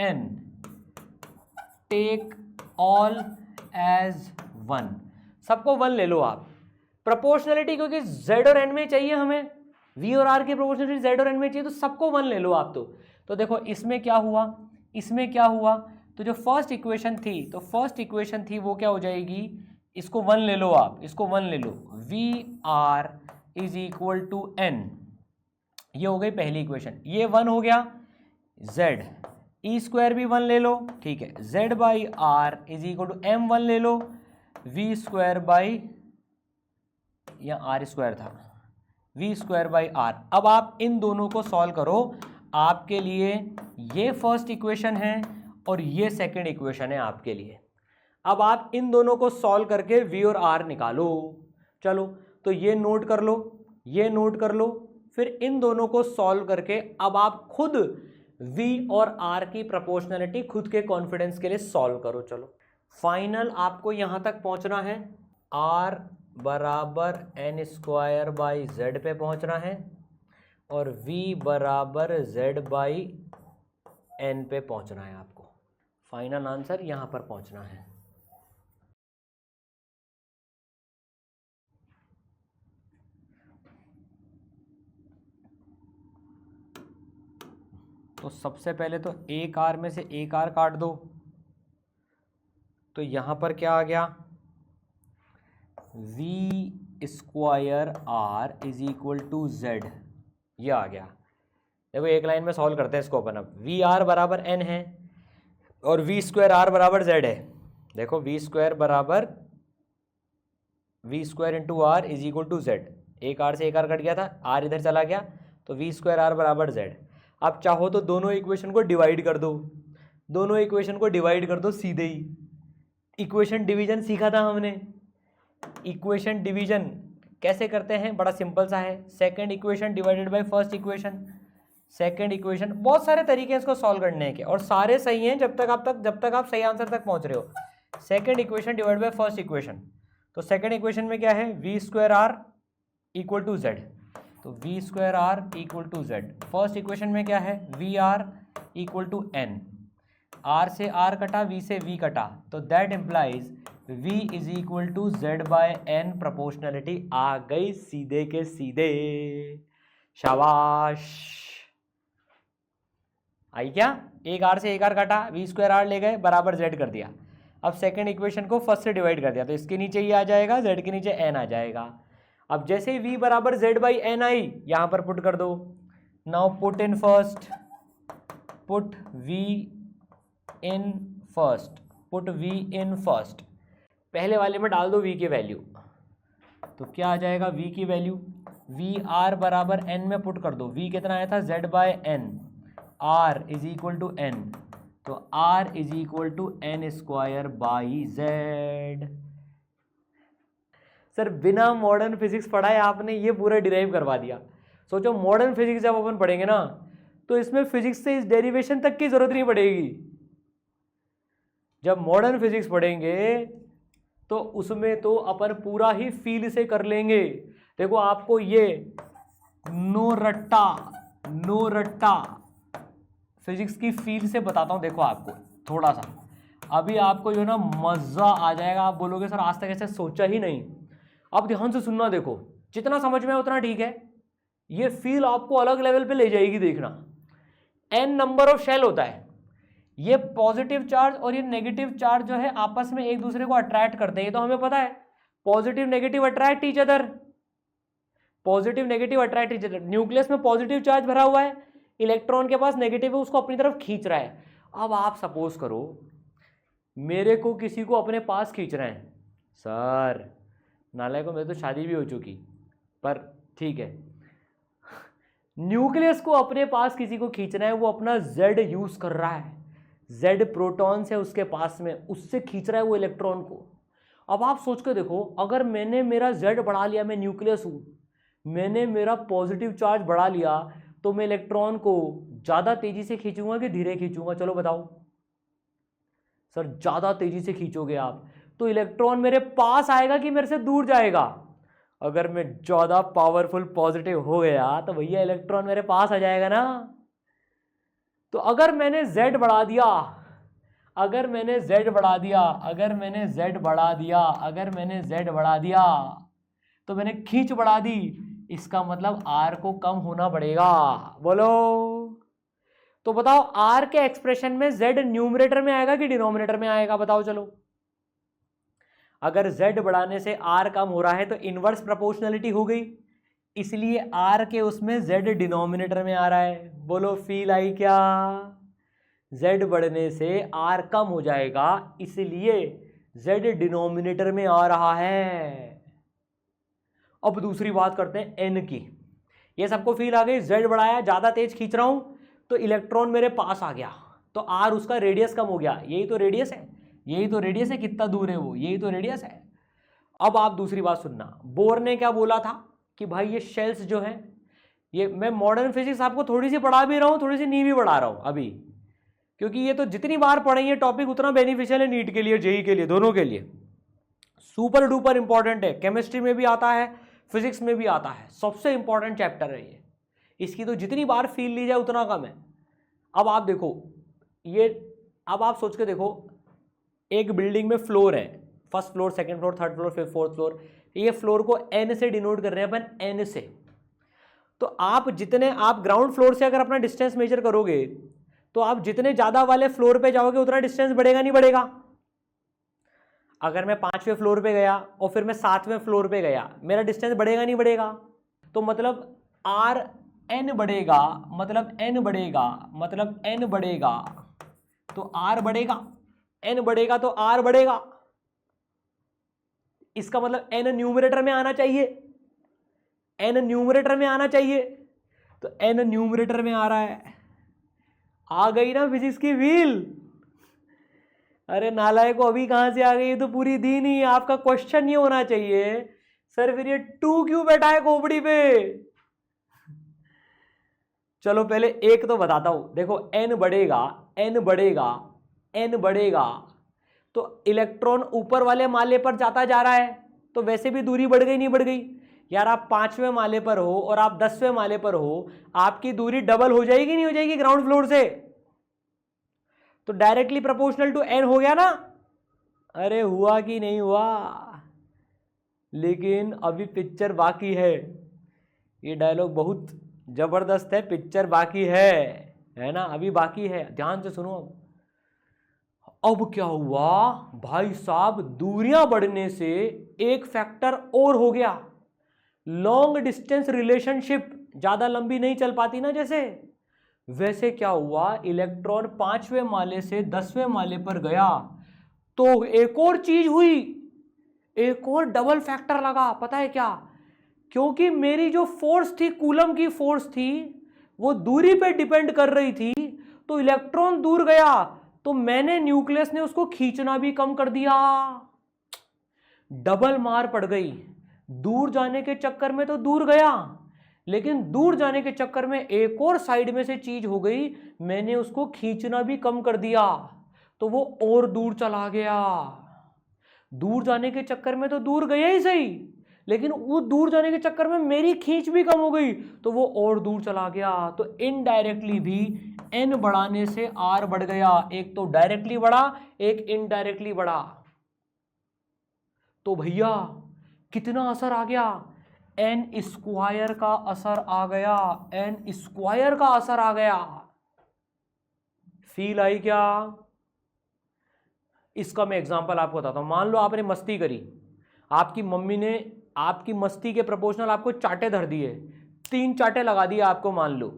n take all as one, सबको वन ले लो आप। प्रोपोर्शनलिटी क्योंकि z और n में चाहिए हमें, v और r की प्रोपोर्शनलिटी z और n में चाहिए, तो सबको वन ले लो आप। तो देखो इसमें क्या हुआ, तो जो फर्स्ट इक्वेशन थी, वो क्या हो जाएगी, इसको वन ले लो आप, V R is equal to N, ये हो गई पहली इक्वेशन, ये वन हो गया। जेड ई स्क्वायर भी वन ले लो, ठीक है, Z by R is equal to M one ले लो, वी स्क्वायर बाई, या आर स्क्वायर था, वी स्क्वायर बाई आर। अब आप इन दोनों को सॉल्व करो, आपके लिए ये फर्स्ट इक्वेशन है और ये सेकंड इक्वेशन है आपके लिए। अब आप इन दोनों को सॉल्व करके v और r निकालो। चलो तो ये नोट कर लो, फिर इन दोनों को सॉल्व करके अब आप खुद v और r की प्रोपोर्शनलिटी खुद के कॉन्फिडेंस के लिए सॉल्व करो। चलो फाइनल आपको यहां तक पहुंचना है, r बराबर n स्क्वायर बाई z पे पहुंचना है, और v बराबर z बाई n पे पहुंचना है आपको। फाइनल आंसर यहां पर पहुंचना है। तो सबसे पहले तो एक आर में से एक आर काट दो, तो यहां पर क्या आ गया, v square R is equal to Z, ये आ गया। देखो एक लाइन में सॉल्व करते हैं इसको अपन। अब वी आर बराबर n है और वी स्क्वायर आर बराबर z है। देखो वी स्क्वायर बराबर V square into R is equal to Z, एक आर से एक आर कट गया था, आर इधर चला गया, तो वी स्क्वायर आर बराबर जेड। अब चाहो तो दोनों इक्वेशन को डिवाइड कर दो, सीधे ही। इक्वेशन डिवीजन सीखा था हमने, इक्वेशन डिवीजन कैसे करते हैं, बड़ा सिंपल सा है, second equation divided by first equation, बहुत सारे तरीके हैं इसको सॉल्व करने के, और सारे सही हैं जब तक आप सही आंसर तक पहुंच रहे हो। Second equation divided by first equation, तो सेकंड इक्वेशन में क्या है, V square R equal to Z, तो V square R equal to Z. First equation में क्या है, V R equal to N, R से आर कटा, वी से वी कटा, तो that implies v is equal to Z by N. Proportionality आ गई सीधे के सीधे, शाबाश। आई क्या, एक आर से एक आर काटा, वी स्क्वायर आर ले गए बराबर जेड कर दिया। अब सेकंड इक्वेशन को फर्स्ट से डिवाइड कर दिया, तो इसके नीचे ये आ जाएगा, जेड के नीचे एन आ जाएगा। अब जैसे ही वी बराबर जेड बाई एन आई, यहां पर पुट कर दो। Now put in first, put V in first, put V in first. पहले वाले में डाल दो वी की वैल्यू, तो क्या आ जाएगा वी की वैल्यू, वी आर बराबर एन में पुट कर दो। वी कितना आया था, Z by N, R is equal to N, तो R is equal to N square by Z. Sir बिना मॉडर्न फिजिक्स पढ़ाए आपने ये पूरा डिराइव करवा दिया। सोचो मॉडर्न फिजिक्स जब अपन पढ़ेंगे ना, तो इसमें फिजिक्स से इस डेरिवेशन तक की जरूरत नहीं पड़ेगी। जब मॉडर्न फिजिक्स पढ़ेंगे तो उसमें तो अपन पूरा ही फील से कर लेंगे। देखो आपको ये नो रट्टा फिजिक्स की फील से बताता हूं। देखो आपको थोड़ा सा अभी आपको जो ना मजा आ जाएगा, आप बोलोगे सर आज तक ऐसे सोचा ही नहीं। आप ध्यान से सुनना, देखो जितना समझ में उतना ठीक है, ये फील आपको अलग लेवल पे ले जाएगी। देखना n नंबर ऑफ शेल होता है, ये पॉजिटिव चार्ज और ये नेगेटिव चार्ज जो है आपस में एक दूसरे को अट्रैक्ट करते हैं, ये तो हमें पता है। Positive negative attract each other, positive negative attract each other. Nucleus में पॉजिटिव चार्ज भरा हुआ है, इलेक्ट्रॉन के पास नेगेटिव है, उसको अपनी तरफ खींच रहा है। अब आप सपोज करो मेरे को किसी को अपने पास खींच रहे हैं। सर नालायक को, मेरी तो शादी भी हो चुकी, पर ठीक है। न्यूक्लियस को अपने पास किसी को खींचना है, वो अपना जेड यूज कर रहा है, जेड प्रोटॉन्स है उसके पास में, उससे खींच रहा है वो इलेक्ट्रॉन को। अब आप सोच के देखो, अगर मैंने मेरा जेड बढ़ा लिया, मैं न्यूक्लियस हूं, मैंने मेरा पॉजिटिव चार्ज बढ़ा लिया, तो मैं इलेक्ट्रॉन को ज्यादा तेजी से खींचूंगा कि धीरे खींचूंगा? चलो बताओ। सर ज्यादा तेजी से खींचोगे आप तो इलेक्ट्रॉन मेरे पास आएगा कि मेरे से दूर जाएगा? अगर मैं ज्यादा पावरफुल पॉजिटिव हो गया तो भैया इलेक्ट्रॉन मेरे पास आ जाएगा ना। तो अगर मैंने Z बढ़ा दिया, अगर मैंने Z बढ़ा दिया, अगर मैंने Z बढ़ा दिया, अगर मैंने Z बढ़ा दिया, तो मैंने खींच बढ़ा दी, इसका मतलब R को कम होना पड़ेगा। बोलो तो बताओ R के एक्सप्रेशन में Z न्यूमरेटर में आएगा कि डिनोमिनेटर में आएगा? बताओ चलो। अगर Z बढ़ाने से R कम हो रहा है तो इनवर्स प्रोपोर्शनलिटी हो गई, इसलिए R के उसमें Z डिनोमिनेटर में आ रहा है। बोलो फील आई क्या? Z बढ़ने से R कम हो जाएगा, इसलिए Z डिनोमिनेटर में आ रहा है। अब दूसरी बात करते हैं N की। ये सबको फील आ गई, Z बढ़ाया, ज्यादा तेज खींच रहा हूं तो इलेक्ट्रॉन मेरे पास आ गया, तो R उसका रेडियस कम हो गया। यही तो रेडियस है, यही तो रेडियस है, कितना दूर है वो, यही तो रेडियस है। अब आप दूसरी बात सुनना, बोर ने क्या बोला था कि भाई ये शेल्स जो है, ये मैं मॉडर्न फिजिक्स आपको थोड़ी सी पढ़ा भी रहा हूं, थोड़ी सी नहीं भी पढ़ा रहा हूं अभी, क्योंकि ये तो जितनी बार पढ़ेंगे टॉपिक उतना बेनिफिशियल है नीट के लिए, जेई के लिए, दोनों के लिए सुपर डुपर इंपॉर्टेंट है। केमिस्ट्री में भी आता है, फिजिक्स में भी आता है, सबसे इंपॉर्टेंट चैप्टर है ये। इसकी तो जितनी बार फील ली जाए उतना कम है। अब आप देखो ये, अब आप सोच के देखो, एक बिल्डिंग में फ्लोर है, first floor, second floor, third floor, fifth, fourth floor. ये फ्लोर को एन से डिनोट कर रहे हैं अपन, एन से। तो आप जितने, आप ग्राउंड फ्लोर से अगर अपना डिस्टेंस मेजर करोगे तो आप जितने ज्यादा वाले फ्लोर पे जाओगे उतना डिस्टेंस बढ़ेगा नहीं बढ़ेगा? अगर मैं 5वें फ्लोर पे गया और फिर मैं 7वें फ्लोर पे गया, मेरा डिस्टेंस बढ़ेगा नहीं बढ़ेगा? तो मतलब आर एन बढ़ेगा, मतलब एन बढ़ेगा, मतलब एन बढ़ेगा तो आर बढ़ेगा, एन बढ़ेगा तो आर बढ़ेगा। इसका मतलब एन न्यूमरेटर में आना चाहिए, एन न्यूमरेटर में आना चाहिए, तो एन न्यूमरेटर में आ रहा है। आ गई ना फिजिक्स की व्हील? अरे नालायक को अभी कहां से आ गई? तो पूरी दी नहीं। आपका क्वेश्चन ये होना चाहिए, सर फिर ये 2 क्यों बैठा है खोपड़ी पे? चलो पहले एक तो बताता हूं। देखो एन बढ़ेगा, एन बढ़ेगा, एन बढ़ेगा तो इलेक्ट्रॉन ऊपर वाले माले पर जाता जा रहा है, तो वैसे भी दूरी बढ़ गई नहीं बढ़ गई? यार आप 5वें माले पर हो और आप 10वें माले पर हो, आपकी दूरी डबल हो जाएगी नहीं हो जाएगी ग्राउंड फ्लोर से? तो डायरेक्टली प्रोपोर्शनल टू एन हो गया ना? अरे हुआ कि नहीं हुआ? लेकिन अभी पिक्चर बाकी है। ये डायलॉग बहुत जबरदस्त है, पिक्चर बाकी है। है ना, अभी बाकी है, ध्यान से सुनो। अब क्या हुआ भाई साहब, दूरियां बढ़ने से एक फैक्टर और हो गया, लॉन्ग डिस्टेंस रिलेशनशिप ज्यादा लंबी नहीं चल पाती ना, जैसे वैसे क्या हुआ, इलेक्ट्रॉन 5वें माले से 10वें माले पर गया तो एक और चीज हुई, एक और डबल फैक्टर लगा। पता है क्या? क्योंकि मेरी जो फोर्स थी, कूलम की फोर्स थी, वो दूरी पे डिपेंड कर रही थी, तो इलेक्ट्रॉन दूर गया तो मैंने, न्यूक्लियस ने उसको खींचना भी कम कर दिया, डबल मार पड़ गई। दूर जाने के चक्कर में तो दूर गया, लेकिन दूर जाने के चक्कर में एक और साइड में से चीज हो गई, मैंने उसको खींचना भी कम कर दिया तो वो और दूर चला गया। दूर जाने के चक्कर में तो दूर गया ही सही, लेकिन वो दूर जाने के चक्कर में मेरी खींच भी कम हो गई तो वो और दूर चला गया। तो इनडायरेक्टली भी n बढ़ाने से r बढ़ गया, एक तो डायरेक्टली बढ़ा, एक इनडायरेक्टली बढ़ा। तो भैया कितना असर आ गया, n स्क्वायर का असर आ गया, n स्क्वायर का असर आ गया। फील आई क्या? इसका मैं एग्जांपल आपको बताता हूं। मान लो आपने मस्ती करी, आपकी मम्मी ने आपकी मस्ती के प्रोपोर्शनल आपको चाटे धर दिए, 3 चाटे लगा दिए आपको, मान लो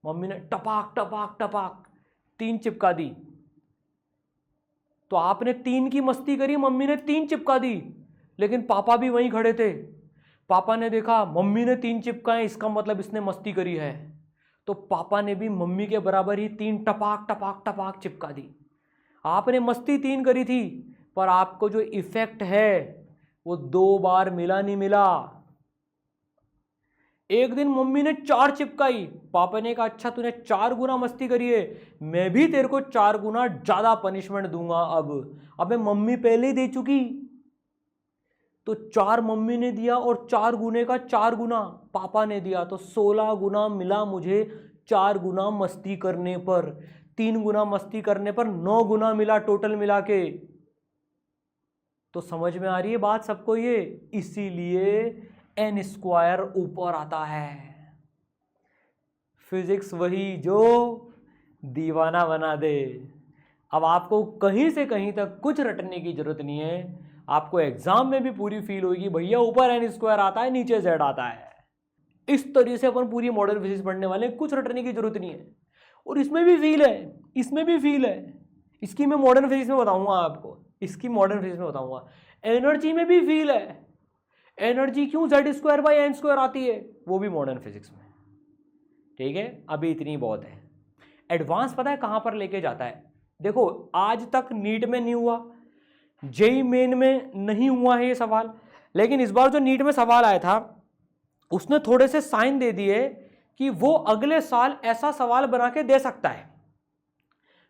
मम्मी ने टपाक टपाक टपाक 3 चिपका दी, तो आपने 3 की मस्ती करी, मम्मी ने 3 चिपका दी, लेकिन पापा भी वहीं खड़े थे। पापा ने देखा मम्मी ने 3 चिपकाए, इसका मतलब इसने मस्ती करी है, तो पापा ने भी मम्मी के बराबर ही 3 टपाक टपाक टपाक चिपका दी। आपने मस्ती 3 करी थी, पर आपको जो इफेक्ट है वो 2 बार मिला नहीं मिला। एक दिन मम्मी ने 4 चिपकाई, पापा ने कहा अच्छा तूने 4 गुना मस्ती करी है, मैं भी तेरे को 4 गुना ज्यादा पनिशमेंट दूंगा। अब मम्मी पहले ही दे चुकी, तो 4 मम्मी ने दिया और 4 गुने का 4 गुना पापा ने दिया, तो 16 गुना मिला मुझे 4 गुना मस्ती करने पर। 3 गुना मस्ती करने पर 9 गुना मिला टोटल मिला के। तो समझ में आ रही है बात सबको ये? इसीलिए n स्क्वायर ऊपर आता है। फिजिक्स वही जो दीवाना बना दे। अब आपको कहीं से कहीं तक कुछ रटने की जरूरत नहीं है, आपको एग्जाम में भी पूरी फील होगी भैया ऊपर n स्क्वायर आता है नीचे z आता है। इस तरीके से अपन पूरी मॉडर्न फिजिक्स पढ़ने वाले, कुछ रटने की जरूरत नहीं है। और इसमें भी फील है, इसमें भी फील है, इसकी मैं मॉडर्न फिजिक्स में बताऊंगा आपको, इसकी मॉडर्न फिजिक्स में बताऊंगा। एनर्जी में भी फील है, एनर्जी क्यों z square by n square आती है, वो भी मॉडर्न फिजिक्स में। ठीक है, अभी इतनी बहुत है। एडवांस पता है कहां पर लेके जाता है? देखो आज तक नीट में नहीं हुआ, जेई मेन में नहीं हुआ है ये सवाल, लेकिन इस बार जो नीट में सवाल आया था उसने थोड़े से साइन दे दिए कि वो अगले साल ऐसा सवाल बना के दे सकता है।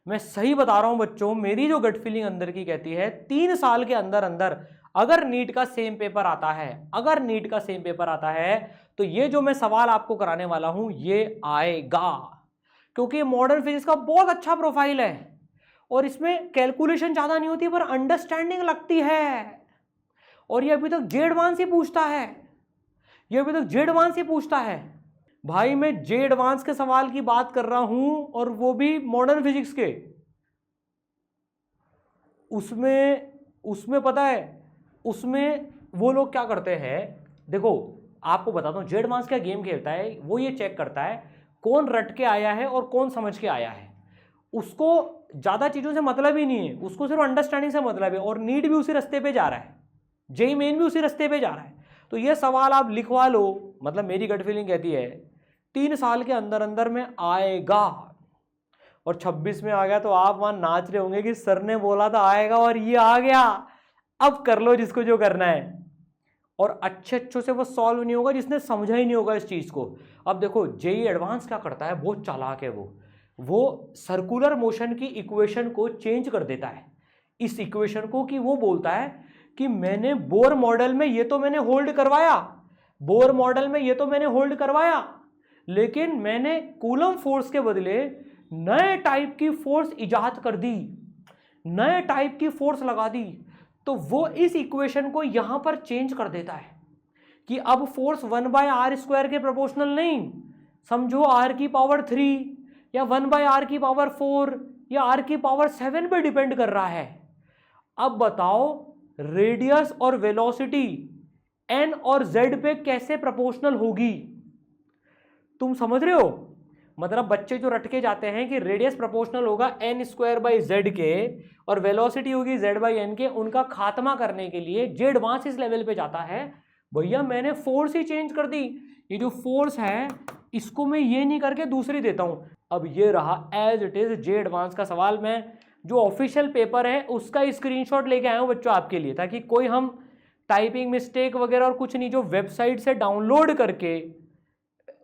मैं सही बता रहा हूं बच्चों, मेरी जो गट फीलिंग अंदर की कहती है 3 साल के अंदर अंदर अगर नीट का सेम पेपर आता है, अगर नीट का सेम पेपर आता है तो ये जो मैं सवाल आपको कराने वाला हूं ये आएगा, क्योंकि मॉडर्न फिजिक्स का बहुत अच्छा प्रोफाइल है और इसमें कैलकुलेशन ज्यादा नहीं होती पर अंडरस्टैंडिंग लगती है। और ये अभी तक जे एडवांस ही पूछता है, ये अभी तक जे एडवांस ही पूछता है। भाई मैं जे एडवांस के सवाल की बात कर रहा हूं और वो भी मॉडर्न फिजिक्स के। उसमें पता है, उसमें वो लोग क्या करते हैं, देखो आपको बताता हूं, जे एडवांस क्या गेम खेलता है, वो ये चेक करता है कौन रट के आया है और कौन समझ के आया है। उसको ज्यादा चीजों से मतलब ही नहीं है, उसको सिर्फ अंडरस्टैंडिंग से मतलब है। और नीट भी उसी रास्ते पे जा रहा है, जेई मेन भी उसी रास्ते पे जा रहा है। तो ये सवाल आप लिखवा लो, मतलब मेरी गट फीलिंग कहती है 3 साल के अंदर अंदर में आएगा। और 26 में आ गया तो आप वहां नाच रहे होंगे कि सर ने बोला था आएगा और ये आ गया, अब कर लो जिसको जो करना है। और अच्छे से वो सॉल्व नहीं होगा जिसने समझा ही नहीं होगा इस चीज को। अब देखो जेई एडवांस क्या करता है, बहुत चालाक है वो सर्कुलर मोशन की इक्वेशन को चेंज कर देता है इस इक्वेशन को, कि वो बोलता है कि मैंने बोर मॉडल में ये तो मैंने होल्ड करवाया, बोर मॉडल में ये तो मैंने होल्ड करवाया, लेकिन मैंने कूलम फोर्स के बदले नए टाइप की फोर्स इजाद कर दी, नए टाइप की फोर्स लगा दी। तो वो इस इक्वेशन को यहां पर चेंज कर देता है कि अब फोर्स 1/r² के प्रोपोर्शनल नहीं, समझो r की पावर 3 या 1/r की पावर 4 या r की पावर 7 पे डिपेंड कर रहा है। अब बताओ रेडियस और वेलोसिटी n और z पे कैसे प्रोपोर्शनल होगी? तुम समझ रहे हो? मतलब बच्चे जो रट के जाते हैं कि रेडियस प्रोपोर्शनल होगा n² के और वेलोसिटी होगी z/n के, उनका खात्मा करने के लिए जे एडवांस इस लेवल पे जाता है, भैया मैंने फोर्स ही चेंज कर दी। ये जो फोर्स है इसको मैं ये नहीं करके दूसरी देता हूं। अब ये रहा as it is JEE advance का सवाल। मैं जो ऑफिशियल पेपर है उसका स्क्रीनशॉट लेके आया हूं बच्चों आपके लिए, ताकि कोई हम टाइपिंग मिस्टेक वगैरह और कुछ नहीं, जो वेबसाइट से डाउनलोड करके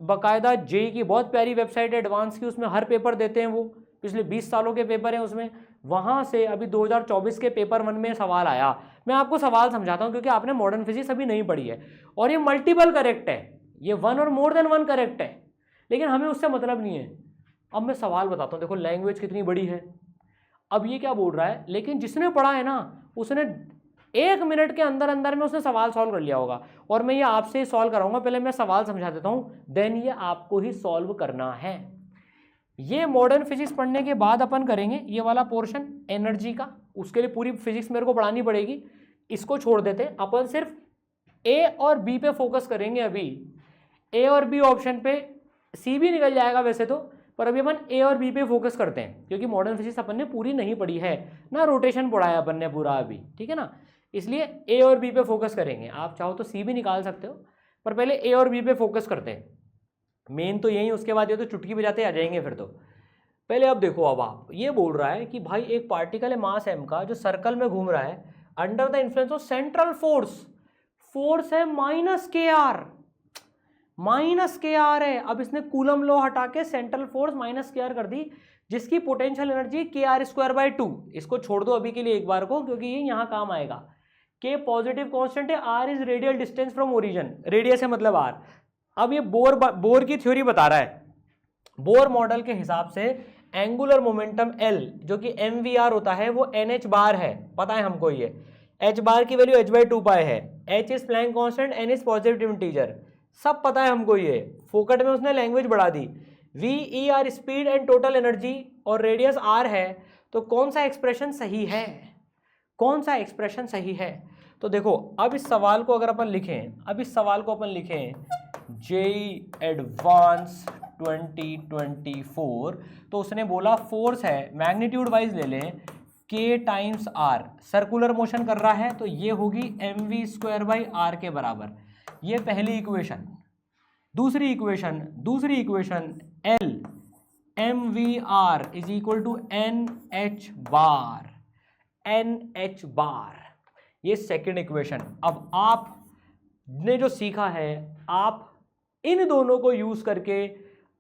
बाकायदा जेई की बहुत प्यारी वेबसाइट है एडवांस की, उसमें हर पेपर देते हैं, वो पिछले 20 सालों के पेपर हैं उसमें, वहां से अभी 2024 के पेपर 1 में सवाल आया। मैं आपको सवाल समझाता हूं क्योंकि आपने मॉडर्न फिजिक्स अभी नहीं पढ़ी है, और ये मल्टीपल करेक्ट है, ये 1 और मोर देन 1 करेक्ट है, लेकिन हमें उससे मतलब नहीं है। अब मैं सवाल बताता हूँ, देखो लैंग्वेज कितनी बड़ी है। अब ये क्या बोल रहा है, लेकिन जिसने पढ़ा है ना उसने 1 मिनट के अंदर अंदर में उसने सवाल सॉल्व कर लिया होगा, और मैं ये आपसे ही सॉल्व कराऊंगा। पहले मैं सवाल समझा देता हूं, देन ये आपको ही सॉल्व करना है। ये मॉडर्न फिजिक्स पढ़ने के बाद अपन करेंगे ये वाला पोर्शन एनर्जी का, उसके लिए पूरी फिजिक्स मेरे को पढ़ानी पड़ेगी, इसको छोड़ देते हैं। अपन सिर्फ ए और बी पे फोकस करेंगे अभी। ए और बी ऑप्शन पे, सी भी निकल जाएगा वैसे तो, पर अभी अपन ए और बी पे फोकस करते हैं, क्योंकि मॉडर्न फिजिक्स अपन ने पूरी नहीं पढ़ी है ना, रोटेशन पढ़ा है अपन ने पूरा अभी, ठीक है ना, इसलिए ए और बी पे फोकस करेंगे। आप चाहो तो सी भी निकाल सकते हो, पर पहले ए और बी पे फोकस करते हैं, मेन तो यही, उसके बाद ये तो चुटकी बजाते आ जाएंगे फिर तो। पहले अब देखो, अब आप ये बोल रहा है कि भाई एक पार्टिकल है मास m का जो सर्कल में घूम रहा है under the influence of central force, force है -kr है। अब इसने कूलम लॉ हटा के सेंट्रल फोर्स -kr कर दी, जिसकी पोटेंशियल एनर्जी kr²/2। इसको छोड़ दो अभी के लिए एक बार को, क्योंकि ये यहां काम आएगा। के पॉजिटिव कांस्टेंट है, r is radial distance from origin, radius है मतलब r। अब ये बोर की थ्योरी बता रहा है, बोर मॉडल के हिसाब से एंगुलर मोमेंटम L जो कि mvr होता है वो nh बार है, पता है हमको, ये h बार की वैल्यू h/2 पाई है, h is Planck constant, n is positive integer, सब पता है हमको। ये फोकट में उसने लैंग्वेज बढ़ा दी। v e r speed and total energy और रेडियस r है, तो कौन सा एक्सप्रेशन सही है, कौन सा एक्सप्रेशन सही है? तो देखो अब इस सवाल को अगर अपन लिखें, अब इस सवाल को अपन लिखें जेई एडवांस 2024, तो उसने बोला फोर्स है, मैग्नीट्यूड वाइज ले लें, k times r, circular motion कर रहा है, तो ये होगी mv²/r के बराबर। ये पहली इक्वेशन। दूसरी equation L mvr is equal to nh bar, ये सेकेंड इक्वेशन। अब आपने जो सीखा है, आप इन दोनों को यूज करके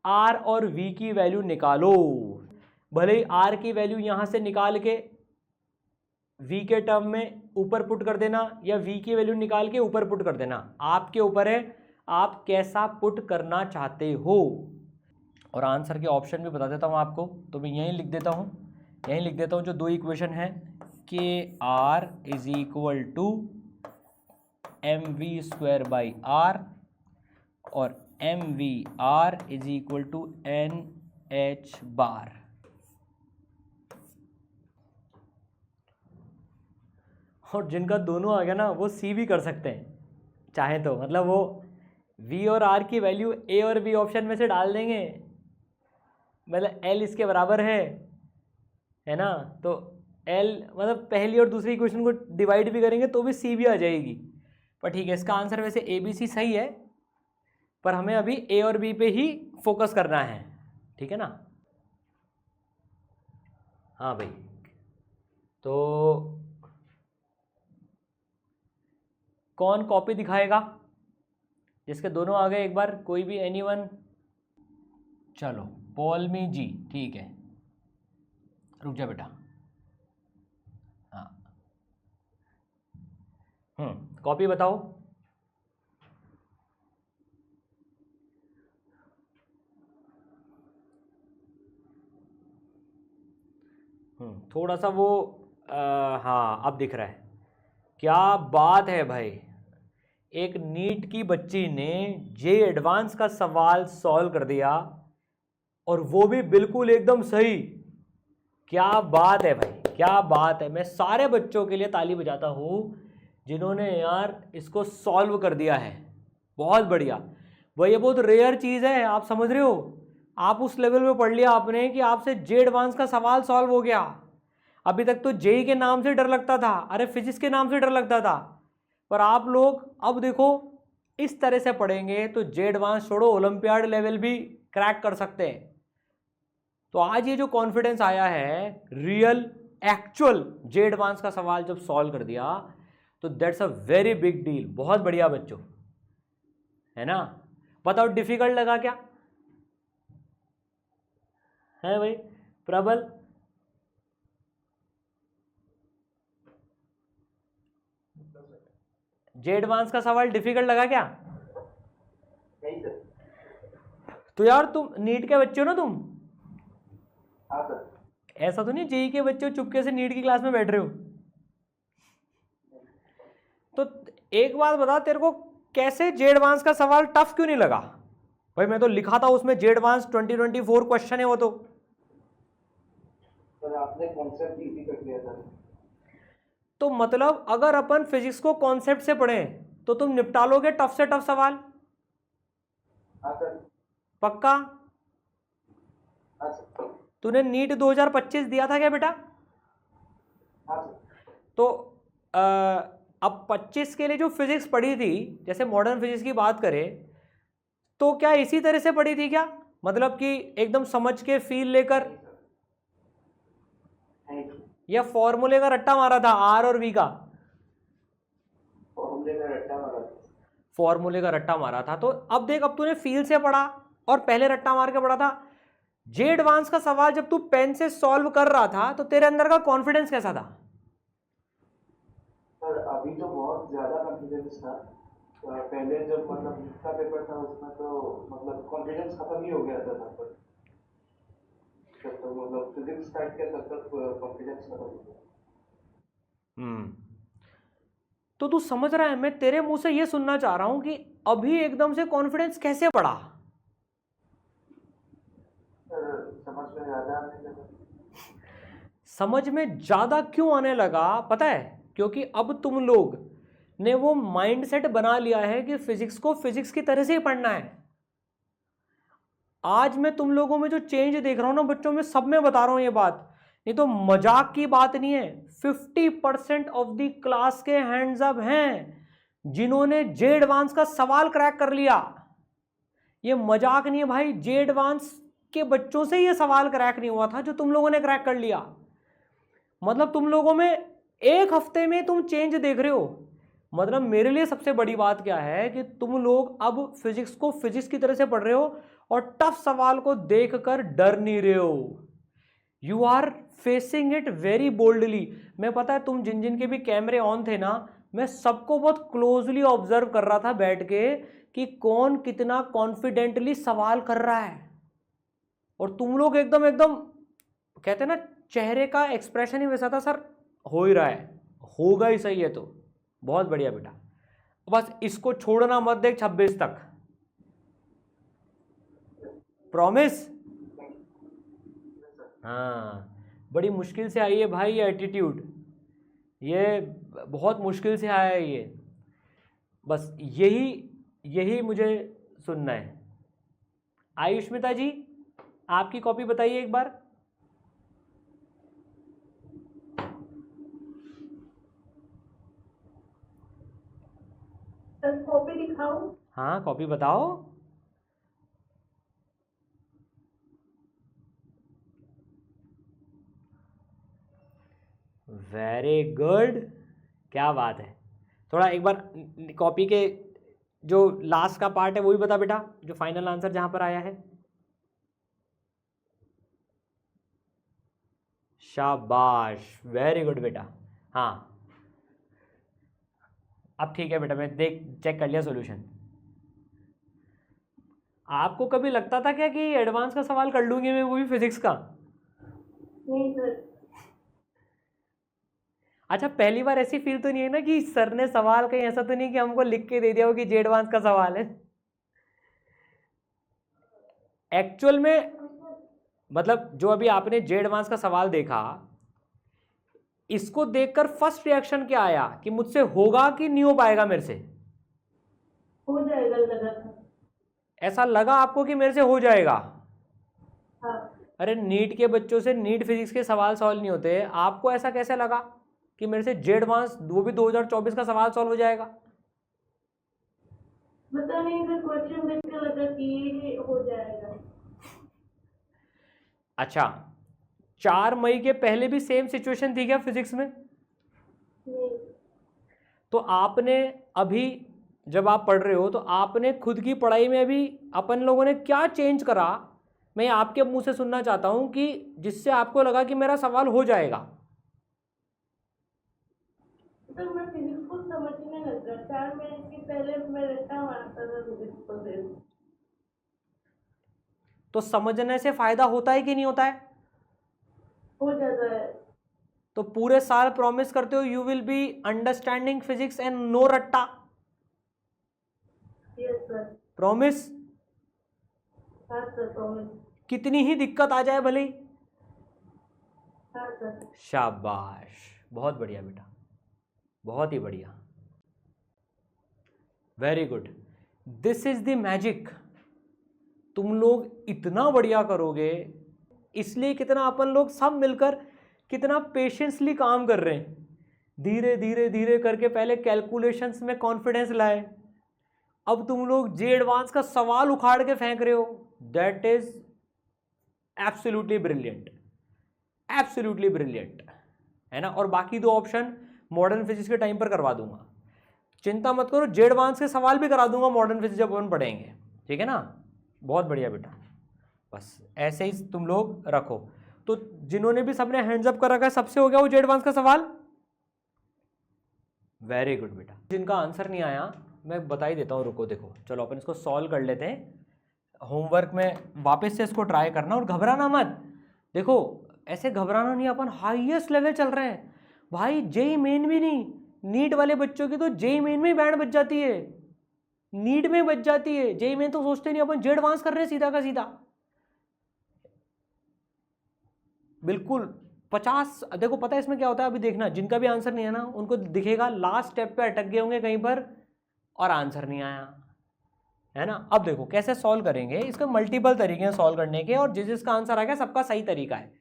r और v की वैल्यू निकालो। भले ही r की वैल्यू यहां से निकाल के v के टर्म में ऊपर पुट कर देना, या v की वैल्यू निकाल के ऊपर पुट कर देना, आपके ऊपर है आप कैसा पुट करना चाहते हो। और आंसर के ऑप्शन भी बता देता हूं आपको, तो मैं यहीं लिख देता हूं, जो दो इक्वेशन है, kr is equal to mv²/r और mvr is equal to nh bar. और जिनका दोनों आ गया ना वो सी भी कर सकते हैं चाहे तो, मतलब वो v और r की वैल्यू a और b ऑप्शन में से डाल देंगे, मतलब l इसके बराबर है ना, तो l मतलब पहली और दूसरी इक्वेशन को डिवाइड भी करेंगे तो भी c भी आ जाएगी। पर ठीक है, इसका आंसर वैसे a b c सही है, पर हमें अभी a और b पे ही फोकस करना है, ठीक है ना। हाँ भाई, तो कौन कॉपी दिखाएगा जिसके दोनों आ गए? एक बार कोई भी, एनीवन? चलो पॉलमी जी, ठीक है, रुक जा बेटा। हाँ, कॉपी बताओ। थोड़ा सा वो हाँ अब दिख रहा है, क्या बात है भाई, एक नीट की बच्ची ने जे एडवांस का सवाल सॉल्व कर दिया और वो भी बिल्कुल एकदम सही। क्या बात है भाई, क्या बात है। मैं सारे बच्चों के लिए ताली बजाता हूँ जिन्होंने यार इसको सॉल्व कर दिया है। बहुत बढ़िया भाई, ये बहुत रेयर चीज़ है, आप समझ रहे हो। आप उस लेवल पे पढ़ लिया आपने कि आपसे जे एडवांस का सवाल सॉल्व हो गया। अभी तक तो जेई के नाम से डर लगता था, अरे फिजिक्स के नाम से डर लगता था, पर आप लोग अब देखो इस तरह से पढ़ेंगे तो जे एडवांस छोड़ो ओलंपियाड लेवल भी क्रैक कर सकते हैं। तो आज ये जो कॉन्फिडेंस आया है, रियल एक्चुअल जे एडवांस का सवाल जब सॉल्व कर दिया तो that's a very big deal. बहुत बढ़िया बच्चों, है ना। बताओ डिफिकल्ट लगा क्या है भाई प्रबल? जे एडवांस का सवाल डिफिकल्ट लगा क्या? नहीं सर। तो यार तुम नीट के बच्चे हो ना तुम? हाँ सर। ऐसा तो नहीं जेई के बच्चे हो चुपके से नीट की क्लास में बैठ रहे हो? तो एक बात बता, तेरे को कैसे जे एडवांस का सवाल टफ क्यों नहीं लगा? भाई मैं तो लिखा था उसमें जे एडवांस 2024 क्वेश्चन है वो तो। सर आपने कॉन्सेप्ट इजी कर दिया था। तो मतलब अगर अपन फिजिक्स को कॉन्सेप्ट से पढ़ें तो तुम निपटा लोगे टफ से टफ सवाल? हाँ सर। पक्का? हाँ सर। तूने नीट 2025 दिया था क्या बेटा? हाँ सर। तो अब 25 के लिए जो फिजिक्स पढ़ी थी, जैसे मॉडर्न फिजिक्स की बात करें तो क्या इसी तरह से पढ़ी थी क्या? मतलब कि एकदम समझ के फील लेकर, नहीं सर। या फॉर्मूले का रट्टा मारा था आर और वी का? फॉर्मूले का रट्टा मारा था। फॉर्मूले का रट्टा मारा था। तो अब देख, अब तूने फील से पढ़ा और पहले रट्टा मार के पढ़ा था। जे एडवांस का सवाल जब तू पेन से सॉल्व कर रहा था तो तेरे अंदर का कॉन्फिडेंस कैसा था? सर अभी तो बहुत ज्यादा कॉन्फिडेंस था। पहले जब मतलब नीट का पेपर था उसमें तो मतलब कॉन्फिडेंस खत्म ही हो गया था तब तक। जब तक मतलब फिजिक्स स्टार्ट किया तब तक कॉन्फिडेंस खत्म हो गया। तो तू समझ रहा है, मैं तेरे मुंह से ये सुनना चाह रहा हूं कि अभी एकदम से कॉन्फिडेंस कैसे बढ़ा? सर समझ में ज्यादा आने लगा। समझ में ज्यादा क्यों आने लगा पता है? क्योंकि अब तुम लोग ने वो माइंडसेट बना लिया है कि फिजिक्स को फिजिक्स की तरह से ही पढ़ना है। आज मैं तुम लोगों में जो चेंज देख रहा हूं ना बच्चों में, सब में बता रहा हूं ये बात, नहीं तो मजाक की बात नहीं है। 50% ऑफ द क्लास के हैंड्स अप हैं जिन्होंने जे एडवांस का सवाल क्रैक कर लिया। ये मजाक नहीं है भाई, जे एडवांस के बच्चों से ये सवाल क्रैक नहीं हुआ था जो तुम लोगों ने क्रैक कर लिया। मतलब तुम लोगों में एक हफ्ते में तुम चेंज देख रहे हो। मतलब मेरे लिए सबसे बड़ी बात क्या है कि तुम लोग अब फिजिक्स को फिजिक्स की तरह से पढ़ रहे हो और टफ सवाल को देखकर डर नहीं रहे हो। You are facing it very boldly. मैं पता है तुम जिन जिन के भी कैमरे ऑन थे ना, मैं सबको बहुत क्लोजली ऑब्जर्व कर रहा था बैठ के कि कौन कितना कॉन्फिडेंटली सवाल कर रहा है। और तुम लोग एकदम एकदम कहते हैं ना, चेहरे का एक्सप्रेशन ही वैसा था, सर हो ही रहा है, होगा ही सही है। तो बहुत बढ़िया बेटा, बस इसको छोड़ना मत देख 26 तक, प्रॉमिस। हाँ, बड़ी मुश्किल से आई है भाई ये एटीट्यूड, ये बहुत मुश्किल से आया है ये। बस यही यही मुझे सुनना है। आयुष्मिता जी, आपकी कॉपी बताइए एक बार। सर कॉपी दिखाओ। हाँ कॉपी बताओ। वेरी गुड, क्या बात है। थोड़ा एक बार कॉपी के जो लास्ट का पार्ट है वो भी बता बेटा, जो फाइनल आंसर जहां पर आया है। शाबाश, वेरी गुड बेटा। हाँ अब ठीक है बेटा, मैं देख चेक कर लिया सॉल्यूशन। आपको कभी लगता था क्या कि एडवांस का सवाल कर लूंगी मैं, वो भी फिजिक्स का? नहीं सर। अच्छा, पहली बार ऐसी फील तो नहीं है ना कि सर ने सवाल कहीं ऐसा तो नहीं कि हमको लिख के दे दिया हो कि जे एडवांस का सवाल है? एक्चुअल में मतलब जो अभी आपने जे एडवांस का सवाल देखा, इसको देखकर फर्स्ट रिएक्शन क्या आया कि मुझसे होगा कि नहीं हो पाएगा? मेरे से हो जाएगा लगा था। ऐसा लगा आपको कि मेरे से हो जाएगा? हाँ। अरे नीट के बच्चों से नीट फिजिक्स के सवाल सॉल्व नहीं होते, आपको ऐसा कैसे लगा कि मेरे से जे एडवांस वो भी 2024 का सवाल सॉल्व हो जाएगा? पता नहीं, सर क्वेश्चन देख के लगा कि ये हो जाएगा। अच्छा, 4 मई के पहले भी सेम सिचुएशन थी क्या फिजिक्स में? नहीं। तो आपने अभी जब आप पढ़ रहे हो तो आपने खुद की पढ़ाई में अभी अपन लोगों ने क्या चेंज करा, मैं आपके मुंह से सुनना चाहता हूं कि जिससे आपको लगा कि मेरा सवाल हो जाएगा। सर मैं फिजिक्स को समझने लगा, 4 महीने के पहले मैं रट्टा मारता था फिजिक्स को सिर्फ। तो समझने से फायदा होता है कि नहीं होता है? हो जाता है। तो पूरे साल प्रॉमिस करते हो you will be understanding physics and no रट्टा? Yes sir. प्रॉमिस? हाँ सर, प्रॉमिस। कितनी ही दिक्कत आ जाए भले ही? हाँ सर। शाबाश, बहुत बढ़िया बेटा, बहुत ही बढ़िया, very good. This is the magic. तुम लोग इतना बढ़िया करोगे, इसलिए कितना अपन लोग सब मिलकर कितना पेशेंसली काम कर रहे हैं, धीरे धीरे धीरे करके पहले कैलकुलेशंस में कॉन्फिडेंस लाए, अब तुम लोग जे एडवांस का सवाल उखाड़ के फेंक रहे हो। That is absolutely brilliant, absolutely brilliant, है ना। और बाकी 2 ऑप्शन मॉडर्न फिजिक्स के टाइम पर करवा दूंगा, चिंता मत करो, जे एडवांस के सवाल भी करा दूंगा मॉडर्न फिजिक्स जब अपन पढ़ेंगे, ठीक है ना। बहुत बढ़िया बेटा, बस ऐसे ही तुम लोग रखो। तो जिन्होंने भी सबने हैंड्स अप कर रखा है, सबसे हो गया वो जे एडवांस का सवाल? वेरी गुड बेटा। जिनका आंसर नहीं आया मैं बता ही देता हूँ, रुको देखो, चलो अपन इसको सॉल्व कर लेते हैं। होमवर्क में वापस से इसको ट्राई करना और घबराना मत। देखो ऐसे घबराना नहीं, अपन हाईएस्ट लेवल चल रहे हैं भाई, जेई मेन भी नहीं, नीट वाले बच्चों की तो जेई मेन में बैंड बज जाती है, नीट में बच जाती है, जेई मेन तो सोचते नहीं, अपन जे एडवांस कर रहे हैं सीधा का सीधा। बिल्कुल 50। देखो पता है इसमें क्या होता है, अभी देखना, जिनका भी आंसर नहीं है ना उनको दिखेगा लास्ट स्टेप पे अटक गए होंगे कहीं पर और आंसर नहीं आया, है ना। अब देखो कैसे सॉल्व करेंगे, इसका मल्टीपल तरीके हैं सॉल्व करने के, और जिसका आंसर आ गया सबका सही तरीका है।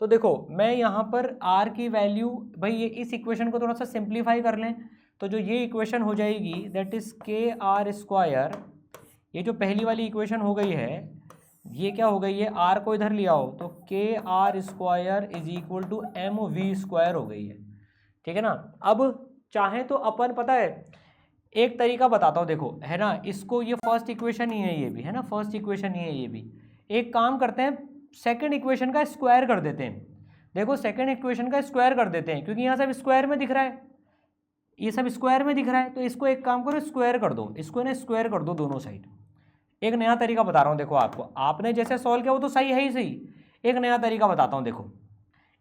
तो देखो मैं यहाँ पर r की वैल्यू, भाई ये इस इक्वेशन को थोड़ा सा सिंप्लीफाई कर लें, तो जो ये इक्वेशन हो जाएगी दैट इज के आर स्क्वायर, ये जो पहली वाली इक्वेशन हो गई है ये क्या हो गई है, r को इधर लिया हो तो K R square is equal to M V square हो गई है, ठीक है ना। अब चाहें तो अपन, पता है एक तरीका बताता हूँ, देखो है ना, इसको ये फर्स्ट इक्वेशन ही है, ये भी है ना फर्स्ट इक्वेशन ही है ये भी। एक काम करते हैं, सेकंड इक्वेशन का स्क्वायर कर देते हैं। देखो सेकंड इक्वेशन का स्क्वायर कर देते हैं क्योंकि यहाँ सब स्क्वायर में दिख रहा है, ये सब स्क्वायर में दिख रहा है, तो इसको एक काम करो स्क्वायर कर दो, इसको ना स्क्वायर कर दो दोनों साइड। एक नया तरीका बता रहा हूँ देखो आपको, आपने जैसे सॉल्व किया वो तो सही है ही सही, एक नया तरीका बताता हूँ देखो,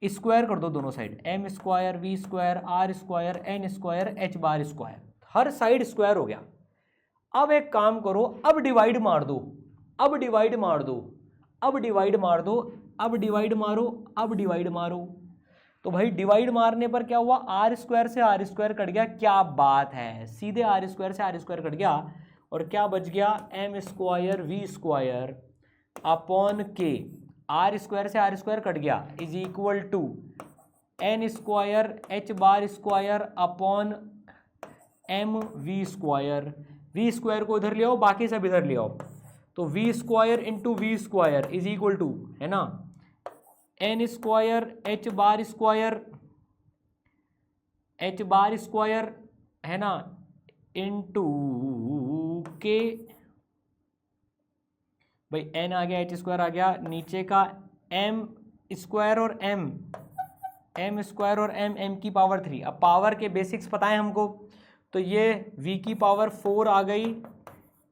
स्क्वायर कर दो दोनों side, M square V square R square N square H bar square, हर साइड स्क्वायर हो गया। अब एक काम करो, अब डिवाइड मार दो, अब डिवाइड मार दो, अब डिवाइड मार दो, अब डिवाइड मारो, अब डिवाइड मारो। तो भाई डिवाइड मारने पर क्या हुआ, आर स्क्वायर से आर स्क्वायर कट गया, क्या बात है, सीधे आर स्क्वायर से आर स्क्वायर कट गया और क्या बच गया, M square V square upon K, R square से आर स्क्वायर कट गया is equal to N square H bar square upon M V square, V square को इधर ले आओ, बाकी सब इधर ले आओ, तो V square into V square is equal to, है ना, N square H bar square, H bar square है ना, इंटू के, भाई एन आ गया एच स्क्वायर आ गया, नीचे का एम स्क्वायर और एम स्क्वायर और एम की पावर 3। अब पावर के बेसिक्स पता है हमको, तो ये v की पावर 4 आ गई,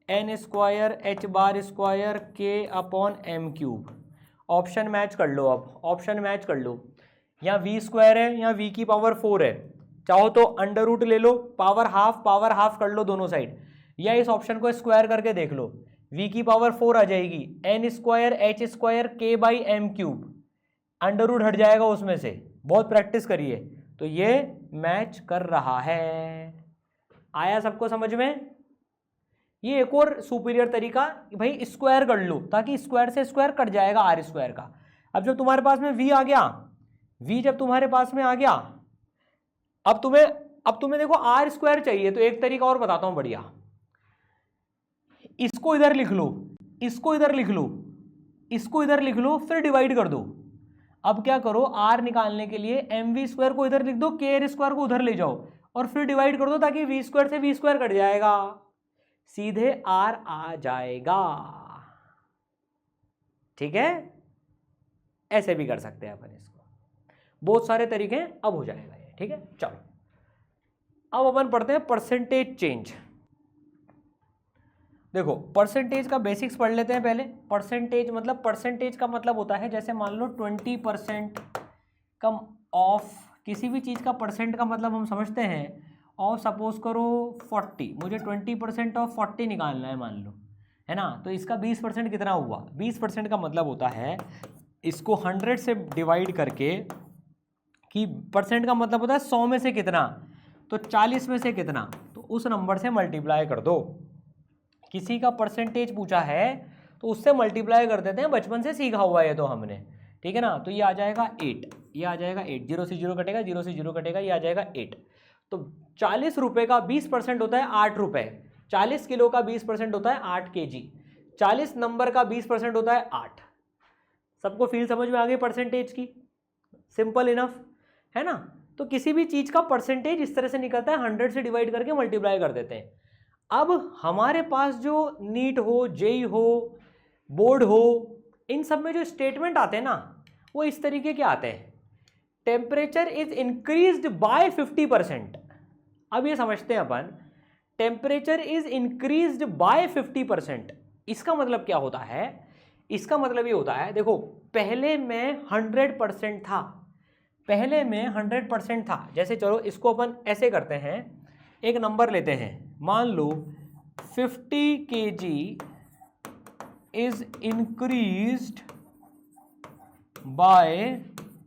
N square H bar square के upon M cube. Option match कर लो, अब ऑप्शन मैच कर लो, या वी स्क्वायर है या वी की पावर 4 है, चाहो तो अंडर रूट ले लो, पावर हाफ कर लो दोनों साइड, या इस ऑप्शन को स्क्वायर करके देख लो, v की पावर 4 आ जाएगी, n square H square k by M cube, under root हट जाएगा उसमें से, बहुत प्रैक्टिस करिए। तो ये मैच कर रहा है। आया सबको समझ में? ये एक और सुपीरियर तरीका कि भाई स्क्वायर कर लो, ताकि स्क्वायर से स्क्वायर कट जाएगा आर स्क्वायर का। अब जब तुम्हारे पास में v आ गया, v जब तुम्हारे पास में आ गया, अब तुम्हें देखो आर स्क्वायर चाहिए, तो एक तरीका और बताता हूं बढ़िया, इसको इधर लिख लो, इसको इधर लिख लो, इसको इधर लिख लो, फिर डिवाइड कर दो। अब क्या करो, आर निकालने के लिए एम वी स्क्वायर को इधर लिख दो, के आर स्क्वायर को उधर ले जाओ और फिर डिवाइड कर दो, ताकि वी स्क्वायर से वी स्क्वायर कट जाएगा, सीधे आर आ जाएगा। ठीक है, ऐसे भी कर सकते हैं अपन इसको, बहुत सारे तरीके हैं, अब हो जाएगा ये। ठीक है, चलो अब अपन पढ़ते हैं परसेंटेज चेंज। देखो परसेंटेज का बेसिक्स पढ़ लेते हैं पहले। परसेंटेज का मतलब होता है, जैसे मान लो 20% कम ऑफ किसी भी चीज़ का परसेंट का मतलब हम समझते हैं, और सपोज करो 40, मुझे 20% ऑफ 40 निकालना है मान लो, है ना, तो इसका 20% कितना हुआ? 20% का मतलब होता है इसको 100 से डिवाइड करके, कि परसेंट का मतलब होता है 100 में से कितना, तो 40 में से कितना, तो उस नंबर से मल्टीप्लाई कर दो। किसी का परसेंटेज पूछा है तो उससे मल्टीप्लाई कर देते हैं, बचपन से सीखा हुआ है तो हमने, ठीक है ना। तो ये आ जाएगा 8, ये आ जाएगा 8, 0 से 0 कटेगा, 0 से 0 कटेगा, ये आ जाएगा 8। तो 40 रुपये का 20% होता है 8 रुपये, 40 किलो का 20% होता है 8 kg, 40 नंबर का 20% होता है 8। सबको फील समझ में आ गई परसेंटेज की? सिंपल इनफ है ना। तो किसी भी चीज़ का परसेंटेज इस तरह से निकलता है, 100 से डिवाइड करके मल्टीप्लाई कर देते हैं। अब हमारे पास जो नीट हो, जेई हो, बोर्ड हो, इन सब में जो स्टेटमेंट आते हैं ना, वो इस तरीके के आते हैं, टेम्परेचर इज इंक्रीज्ड बाय 50%। अब ये समझते हैं अपन, टेम्परेचर इज इंक्रीज्ड बाय 50%, इसका मतलब क्या होता है? इसका मतलब ये होता है, देखो पहले में 100% था, पहले में 100% था। जैसे चलो इसको अपन ऐसे करते हैं, एक नंबर लेते हैं, मान लो 50 kg इज इंक्रीज्ड बाय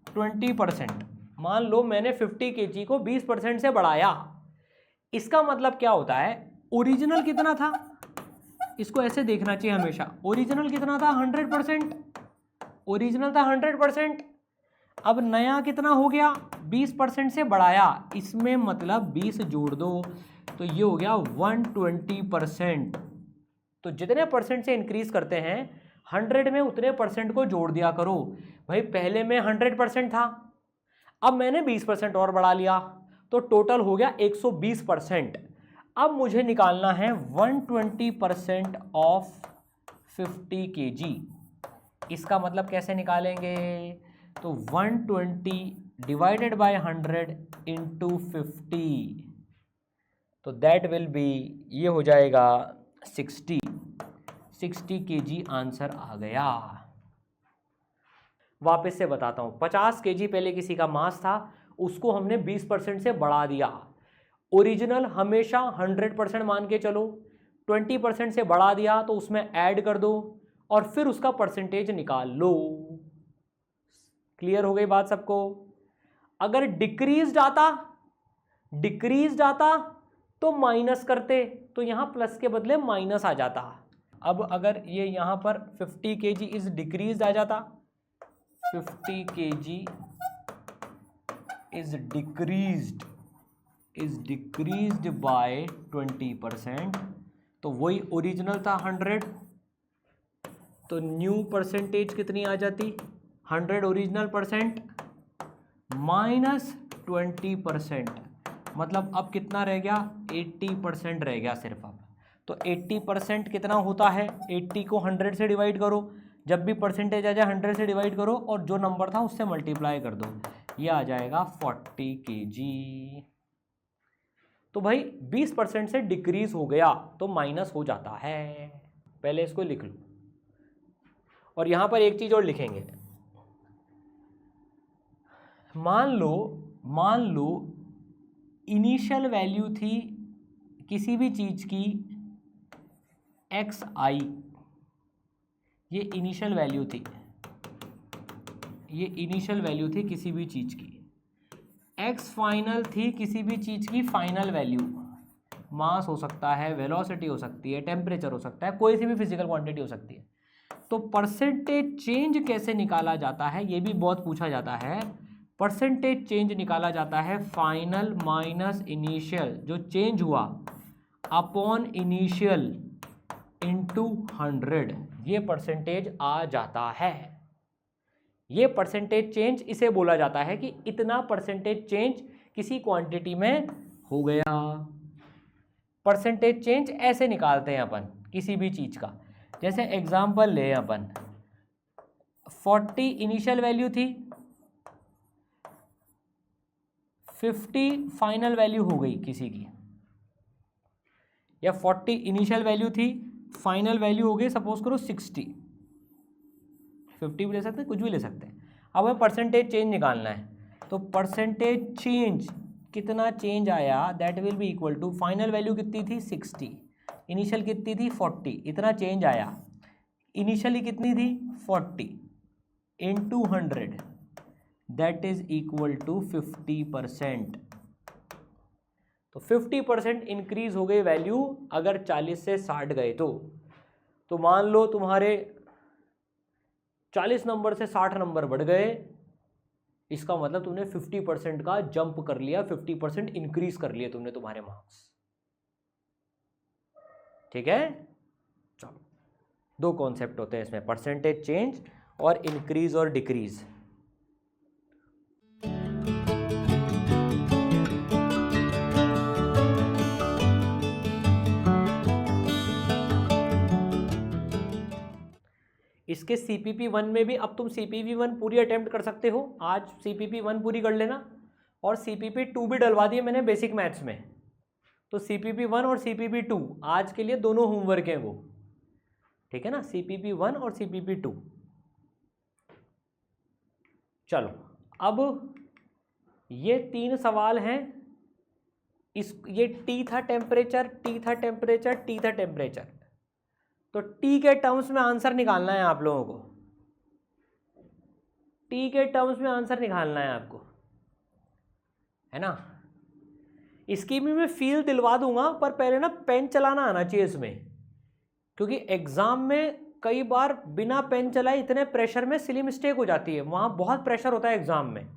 20%। मान लो मैंने 50 kg को 20% से बढ़ाया, इसका मतलब क्या होता है? ओरिजिनल कितना था, इसको ऐसे देखना चाहिए हमेशा, ओरिजिनल कितना था? 100%, ओरिजिनल था 100%। अब नया कितना हो गया? 20% से बढ़ाया, इसमें मतलब 20 जोड़ दो, तो ये हो गया 120%। तो जितने परसेंट से इंक्रीज करते हैं 100 में उतने परसेंट को जोड़ दिया करो। भाई पहले में 100% था, अब मैंने 20% और बढ़ा लिया, तो टोटल हो गया 120%। अब मुझे निकालना है 120% ऑफ 50 kg। इसका मतलब कैसे निकालेंगे? तो 120 डिवाइडेड बाय 100 इंटू 50, तो दैट विल बी, ये हो जाएगा 60 kg आंसर आ गया। वापस से बताता हूँ, 50 kg पहले किसी का मास था, उसको हमने 20% से बढ़ा दिया। ओरिजिनल हमेशा 100% मान के चलो, 20% से बढ़ा दिया तो उसमें ऐड कर दो और फिर उसका परसेंटेज निकाल लो। क्लियर हो गई बात सबको? अगर डिक्रीज आता तो माइनस करते, तो यहां प्लस के बदले माइनस आ जाता। अब अगर ये यहां पर 50 kg इज डिक्रीज आ जाता, 50 kg इज डिक्रीज्ड बाय 20%, तो वही ओरिजिनल था 100, तो न्यू परसेंटेज कितनी आ जाती? 100 ओरिजिनल परसेंट माइनस 20%, मतलब अब कितना रह गया? 80% रह गया सिर्फ अब। तो 80% कितना होता है? 80 को 100 से डिवाइड करो, जब भी परसेंटेज आ जाए 100 से डिवाइड करो और जो नंबर था उससे मल्टीप्लाई कर दो, ये आ जाएगा 40 kg। तो भाई 20% से डिक्रीज हो गया तो माइनस हो जाता है, पहले इसको लिख लो। और यहां पर एक चीज और लिखेंगे, मान लो इनिशियल वैल्यू थी किसी भी चीज़ की xi, ये इनिशियल वैल्यू थी, ये इनिशियल वैल्यू थी किसी भी चीज़ की। x फाइनल थी किसी भी चीज़ की फाइनल वैल्यू, मास हो सकता है, वेलोसिटी हो सकती है, टेम्परेचर हो सकता है, कोई सी भी फिजिकल क्वांटिटी हो सकती है। तो परसेंटेज चेंज कैसे निकाला जाता है, ये भी बहुत पूछा जाता है। परसेंटेज चेंज निकाला जाता है फाइनल माइनस इनिशियल, जो चेंज हुआ, अपॉन इनिशियल इंटू 100, ये परसेंटेज आ जाता है। ये परसेंटेज चेंज इसे बोला जाता है कि इतना परसेंटेज चेंज किसी क्वांटिटी में हो गया। परसेंटेज चेंज ऐसे निकालते हैं अपन किसी भी चीज़ का। जैसे एग्जांपल ले अपन, 40 इनिशियल वैल्यू थी, 50 फाइनल वैल्यू हो गई किसी की, या 40 इनिशियल वैल्यू थी, फाइनल वैल्यू हो गई सपोज करो 60, 50 भी ले सकते हैं, कुछ भी ले सकते हैं। अब हमें परसेंटेज चेंज निकालना है, तो परसेंटेज चेंज कितना चेंज आया, that will be equal to, final value कितनी थी 60, इनिशियल कितनी थी 40, इतना चेंज आया। इनिशियली कितनी थी 40 into 100, that is equal to 50%। तो 50% इंक्रीज हो गई वैल्यू अगर 40 से 60 गए तो मान लो तुम्हारे 40 नंबर से 60 नंबर बढ़ गए, इसका मतलब तुमने 50% का जंप कर लिया, 50% इंक्रीज कर लिया तुमने तुम्हारे मार्क्स। ठीक है, चलो, दो कॉन्सेप्ट होते हैं इसमें, परसेंटेज चेंज और इंक्रीज और डिक्रीज। इसके CPP 1 में भी, अब तुम CPP 1 पूरी अटेम्प्ट कर सकते हो, आज CPP 1 पूरी कर लेना, और CPP 2 भी डलवा दिए मैंने बेसिक मैथ्स में। तो CPP 1 और CPP 2 आज के लिए दोनों होमवर्क हैं वो, ठीक है ना, CPP 1 और CPP 2। चलो, अब ये 3 सवाल हैं, ये T था टेम्परेचर, T था टेम्परेचर, T था टेम्परेचर। तो T के टर्म्स में आंसर निकालना है आप लोगों को, T के टर्म्स में आंसर निकालना है आपको, है ना। इसकी भी मैं फील दिलवा दूंगा, पर पहले ना पेन चलाना आना चाहिए इसमें, क्योंकि एग्जाम में कई बार बिना पेन चलाए इतने प्रेशर में सिली मिस्टेक हो जाती है, वहाँ बहुत प्रेशर होता है एग्जाम में,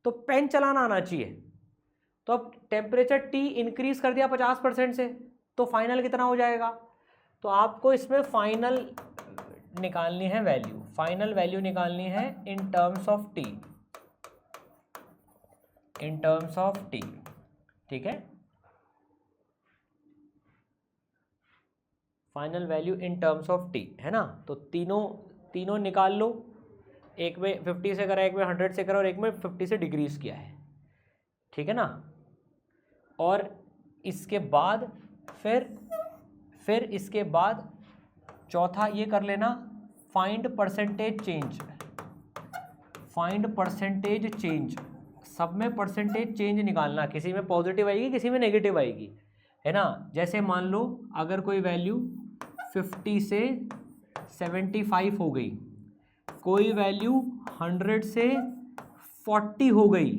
तो पेन चलाना आना चाहिए। तो अब टेम्परेचर T इंक्रीज कर दिया 50% से, तो फाइनल कितना हो जाएगा, तो आपको इसमें फाइनल निकालनी है वैल्यू, फाइनल वैल्यू निकालनी है in terms of T, in terms of T, ठीक है, final value in terms of T, है ना। तो तीनों निकाल लो, एक में 50 से करा, एक में 100 से करा, और एक में 50 से डिक्रीज किया है, ठीक है ना। और इसके बाद फिर इसके बाद चौथा ये कर लेना, find percentage change, find percentage change, सब में परसेंटेज चेंज निकालना, किसी में पॉजिटिव आएगी किसी में नेगेटिव आएगी, है ना। जैसे मान लो अगर कोई वैल्यू 50 से 75 हो गई, कोई वैल्यू 100 से 40 हो गई,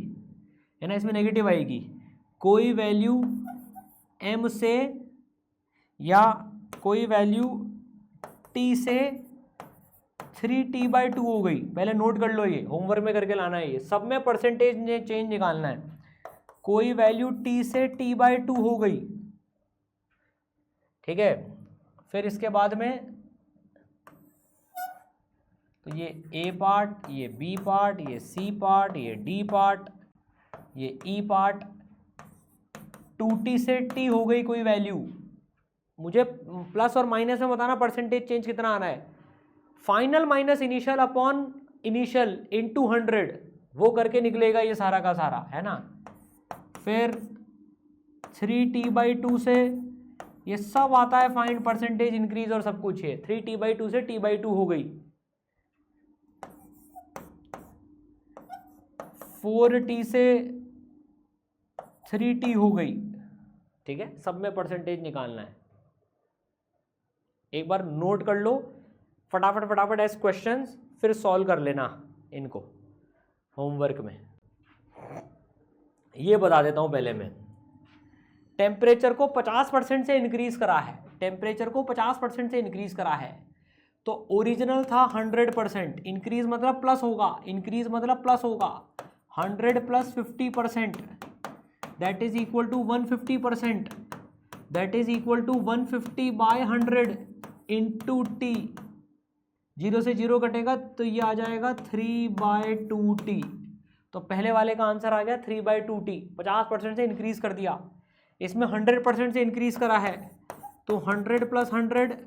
है ना, इसमें नेगेटिव आएगी। कोई वैल्यू m से, या कोई वैल्यू t से 3t/2 हो गई, पहले नोट कर लो, ये होमवर्क में करके लाना है, ये सब में परसेंटेज चेंज निकालना है। कोई वैल्यू t से t/2 हो गई, ठीक है। फिर इसके बाद में तो ये A पार्ट, ये B पार्ट, ये C पार्ट, ये D पार्ट, ये E पार्ट, 2t से t हो गई कोई वैल्यू, मुझे प्लस और माइनस में बताना परसेंटेज चेंज कितना आना है। Final minus initial upon initial into 100, वो करके निकलेगा ये सारा का सारा, है ना। फिर 3t/2 से ये सब आता है, फाइंड परसेंटेज इंक्रीज और सब कुछ है। 3t/2 से t/2 हो गई, 4t से 3t हो गई, ठीक है। सब में परसेंटेज निकालना है, एक बार नोट कर लो फटाफट फटाफट ऐसे क्वेश्चंस, फिर सॉल्व कर लेना इनको होमवर्क में। ये बता देता हूं पहले मैं, टेम्परेचर को 50% से इंक्रीज करा है, टेम्परेचर को 50% से इंक्रीज करा है, तो ओरिजिनल था 100%, इंक्रीज मतलब प्लस होगा, इंक्रीज मतलब प्लस होगा, 100 plus 50% that is equal to 150%, that is equal to 150 by 100 into T, 0 से 0 कटेगा तो ये आ जाएगा 3/2t। तो पहले वाले का आंसर आ गया 3/2t, 50% से इंक्रीज कर दिया। इसमें 100% से इंक्रीज करा है, तो 100 plus 100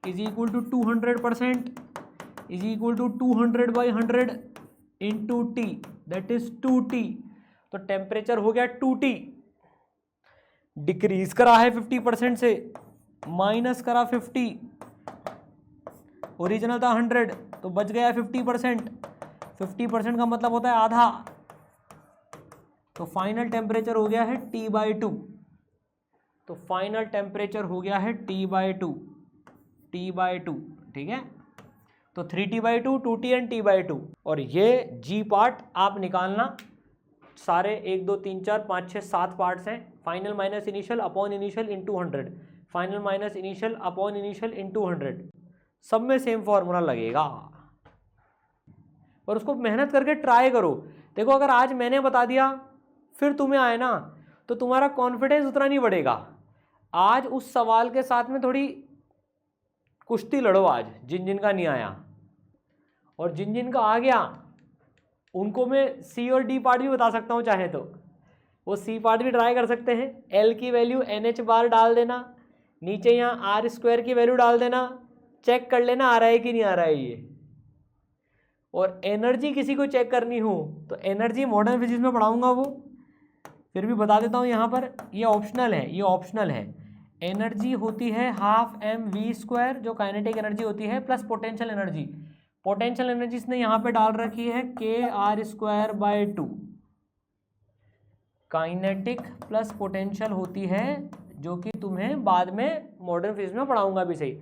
is equal to 200% is equal to 200 by 100 into T, that is 2t। तो टेम्परेचर हो गया 2t, डिक्रीज करा है 50% से, माइनस करा 50, ओरिजिनल था 100 तो बच गया 50%, 50% का मतलब होता है आधा, तो फाइनल टेम्परेचर हो गया है T/2, तो फाइनल टेम्परेचर हो गया है T/2, ठीक है। तो 3T/2, 2T एंड T/2, और ये G पार्ट आप निकालना, सारे 1 2 3 4 5 6 7 पार्ट्स हैं। Final minus initial upon initial into 100, final minus initial upon initial into 100, सब में सेम फॉर्मूला लगेगा, और उसको मेहनत करके ट्राई करो। देखो अगर आज मैंने बता दिया फिर तुम्हें आए ना, तो तुम्हारा कॉन्फिडेंस उतना नहीं बढ़ेगा। आज उस सवाल के साथ में थोड़ी कुश्ती लड़ो आज, जिन जिन का नहीं आया, और जिन जिन का आ गया उनको मैं सी और डी पार्ट भी बता सकता हूँ, चाहे तो वो सी पार्ट भी ट्राई कर सकते हैं। एल की वैल्यू NH बार डाल देना, नीचे यहाँ R² की वैल्यू डाल देना, चेक कर लेना आ रहा है कि नहीं आ रहा है ये। और एनर्जी किसी को चेक करनी हो तो एनर्जी मॉडर्न फिजिक्स में पढ़ाऊंगा, वो फिर भी बता देता हूँ यहाँ पर, ये ऑप्शनल है, ये ऑप्शनल है। एनर्जी होती है 12 mv², जो काइनेटिक एनर्जी होती है, plus potential energy. Potential energy इसने यहाँ पे डाल रखी है KR²/2, काइनेटिक प्लस पोटेंशियल होती है, जो कि तुम्हें बाद में मॉडर्न फिजिक्स में पढ़ाऊंगा भी सही।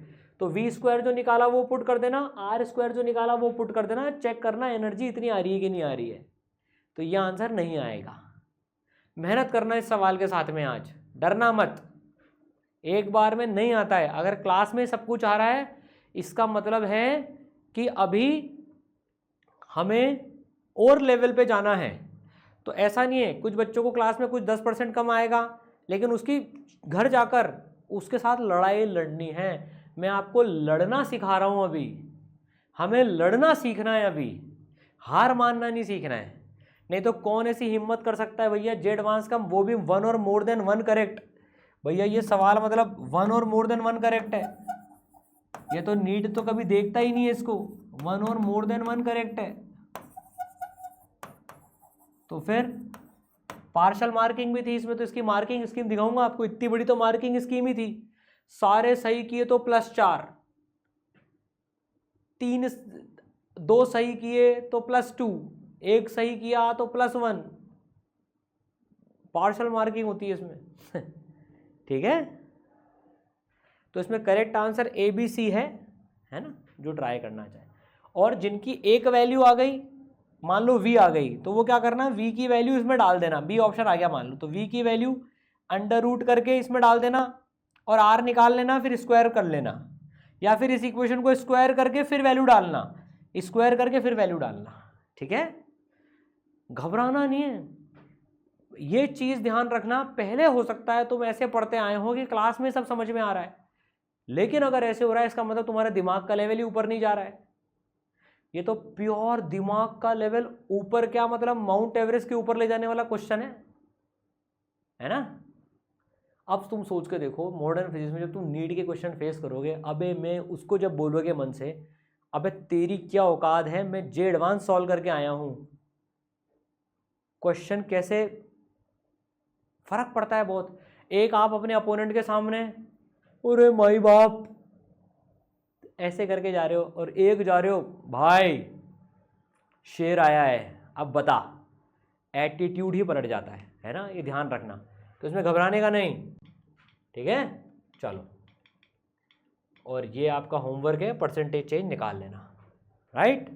तो v² जो निकाला वो पुट कर देना, R² जो निकाला वो पुट कर देना, चेक करना एनर्जी इतनी आ रही है कि नहीं आ रही है। तो ये आंसर नहीं आएगा। मेहनत करना इस सवाल के साथ में, आज डरना मत, एक बार में नहीं आता है। अगर क्लास में सब कुछ आ रहा है इसका मतलब है कि अभी हमें और लेवल पे जाना है। तो ऐसा नहीं है, कुछ बच्चों को क्लास में कुछ 10% कम आएगा, लेकिन उसकी घर जाकर उसके साथ लड़ाई लड़नी है। मैं आपको लड़ना सिखा रहा हूँ अभी, हमें लड़ना सीखना है अभी, हार मानना नहीं सीखना है। नहीं तो कौन ऐसी हिम्मत कर सकता है भैया Z एडवांस का, वो भी 1 और मोर देन 1 करेक्ट। भैया ये सवाल मतलब 1 और मोर देन 1 करेक्ट है, ये तो नीट तो कभी देखता ही नहीं है इसको, 1 और मोर देन 1 करेक्ट है। तो फिर पार्शल मार्किंग भी थी इसमें, तो इसकी मार्किंग स्कीम दिखाऊंगा आपको, इतनी बड़ी तो मार्किंग स्कीम ही थी। सारे सही किए तो +4, 2 सही किए तो +2, 1 सही किया तो +1, पार्शल मार्किंग होती है इसमें ठीक है। तो इसमें करेक्ट आंसर ABC है ना, जो ट्राई करना चाहे। और जिनकी एक वैल्यू आ गई, मान लो V आ गई, तो वो क्या करना, V की वैल्यू इसमें डाल देना। B ऑप्शन आ गया मान लो, तो V की वैल्यू √ करके इसमें डाल देना, और R निकाल लेना, फिर स्क्वायर कर लेना, या फिर इस इक्वेशन को स्क्वायर करके फिर वैल्यू डालना, स्क्वायर करके फिर वैल्यू डालना, ठीक है। घबराना नहीं है, ये चीज़ ध्यान रखना। पहले हो सकता है तुम ऐसे पढ़ते आए हो कि क्लास में सब समझ में आ रहा है, लेकिन अगर ऐसे हो रहा है इसका मतलब तुम्हारा दिमाग का लेवल ही ऊपर नहीं जा रहा है। ये तो प्योर दिमाग का लेवल ऊपर, क्या मतलब माउंट एवरेस्ट के ऊपर ले जाने वाला क्वेश्चन है ना। अब तुम सोच के देखो, मॉडर्न फिजिक्स में जब तुम नीट के क्वेश्चन फेस करोगे, अबे मैं उसको जब बोलोगे मन से, अबे तेरी क्या औकात है, मैं जे एडवांस सॉल्व करके आया हूँ, क्वेश्चन कैसे फर्क पड़ता है बहुत। एक आप अपने अपोनेंट के सामने अरे माई बाप ऐसे करके जा रहे हो, और एक जा रहे हो भाई शेर आया है, अब बता, एटीट्यूड ही पलट जाता है ना, ये ध्यान रखना। तो इसमें घबराने का नहीं, ठीक है। चलो, और ये आपका होमवर्क है, परसेंटेज चेंज निकाल लेना, राइट।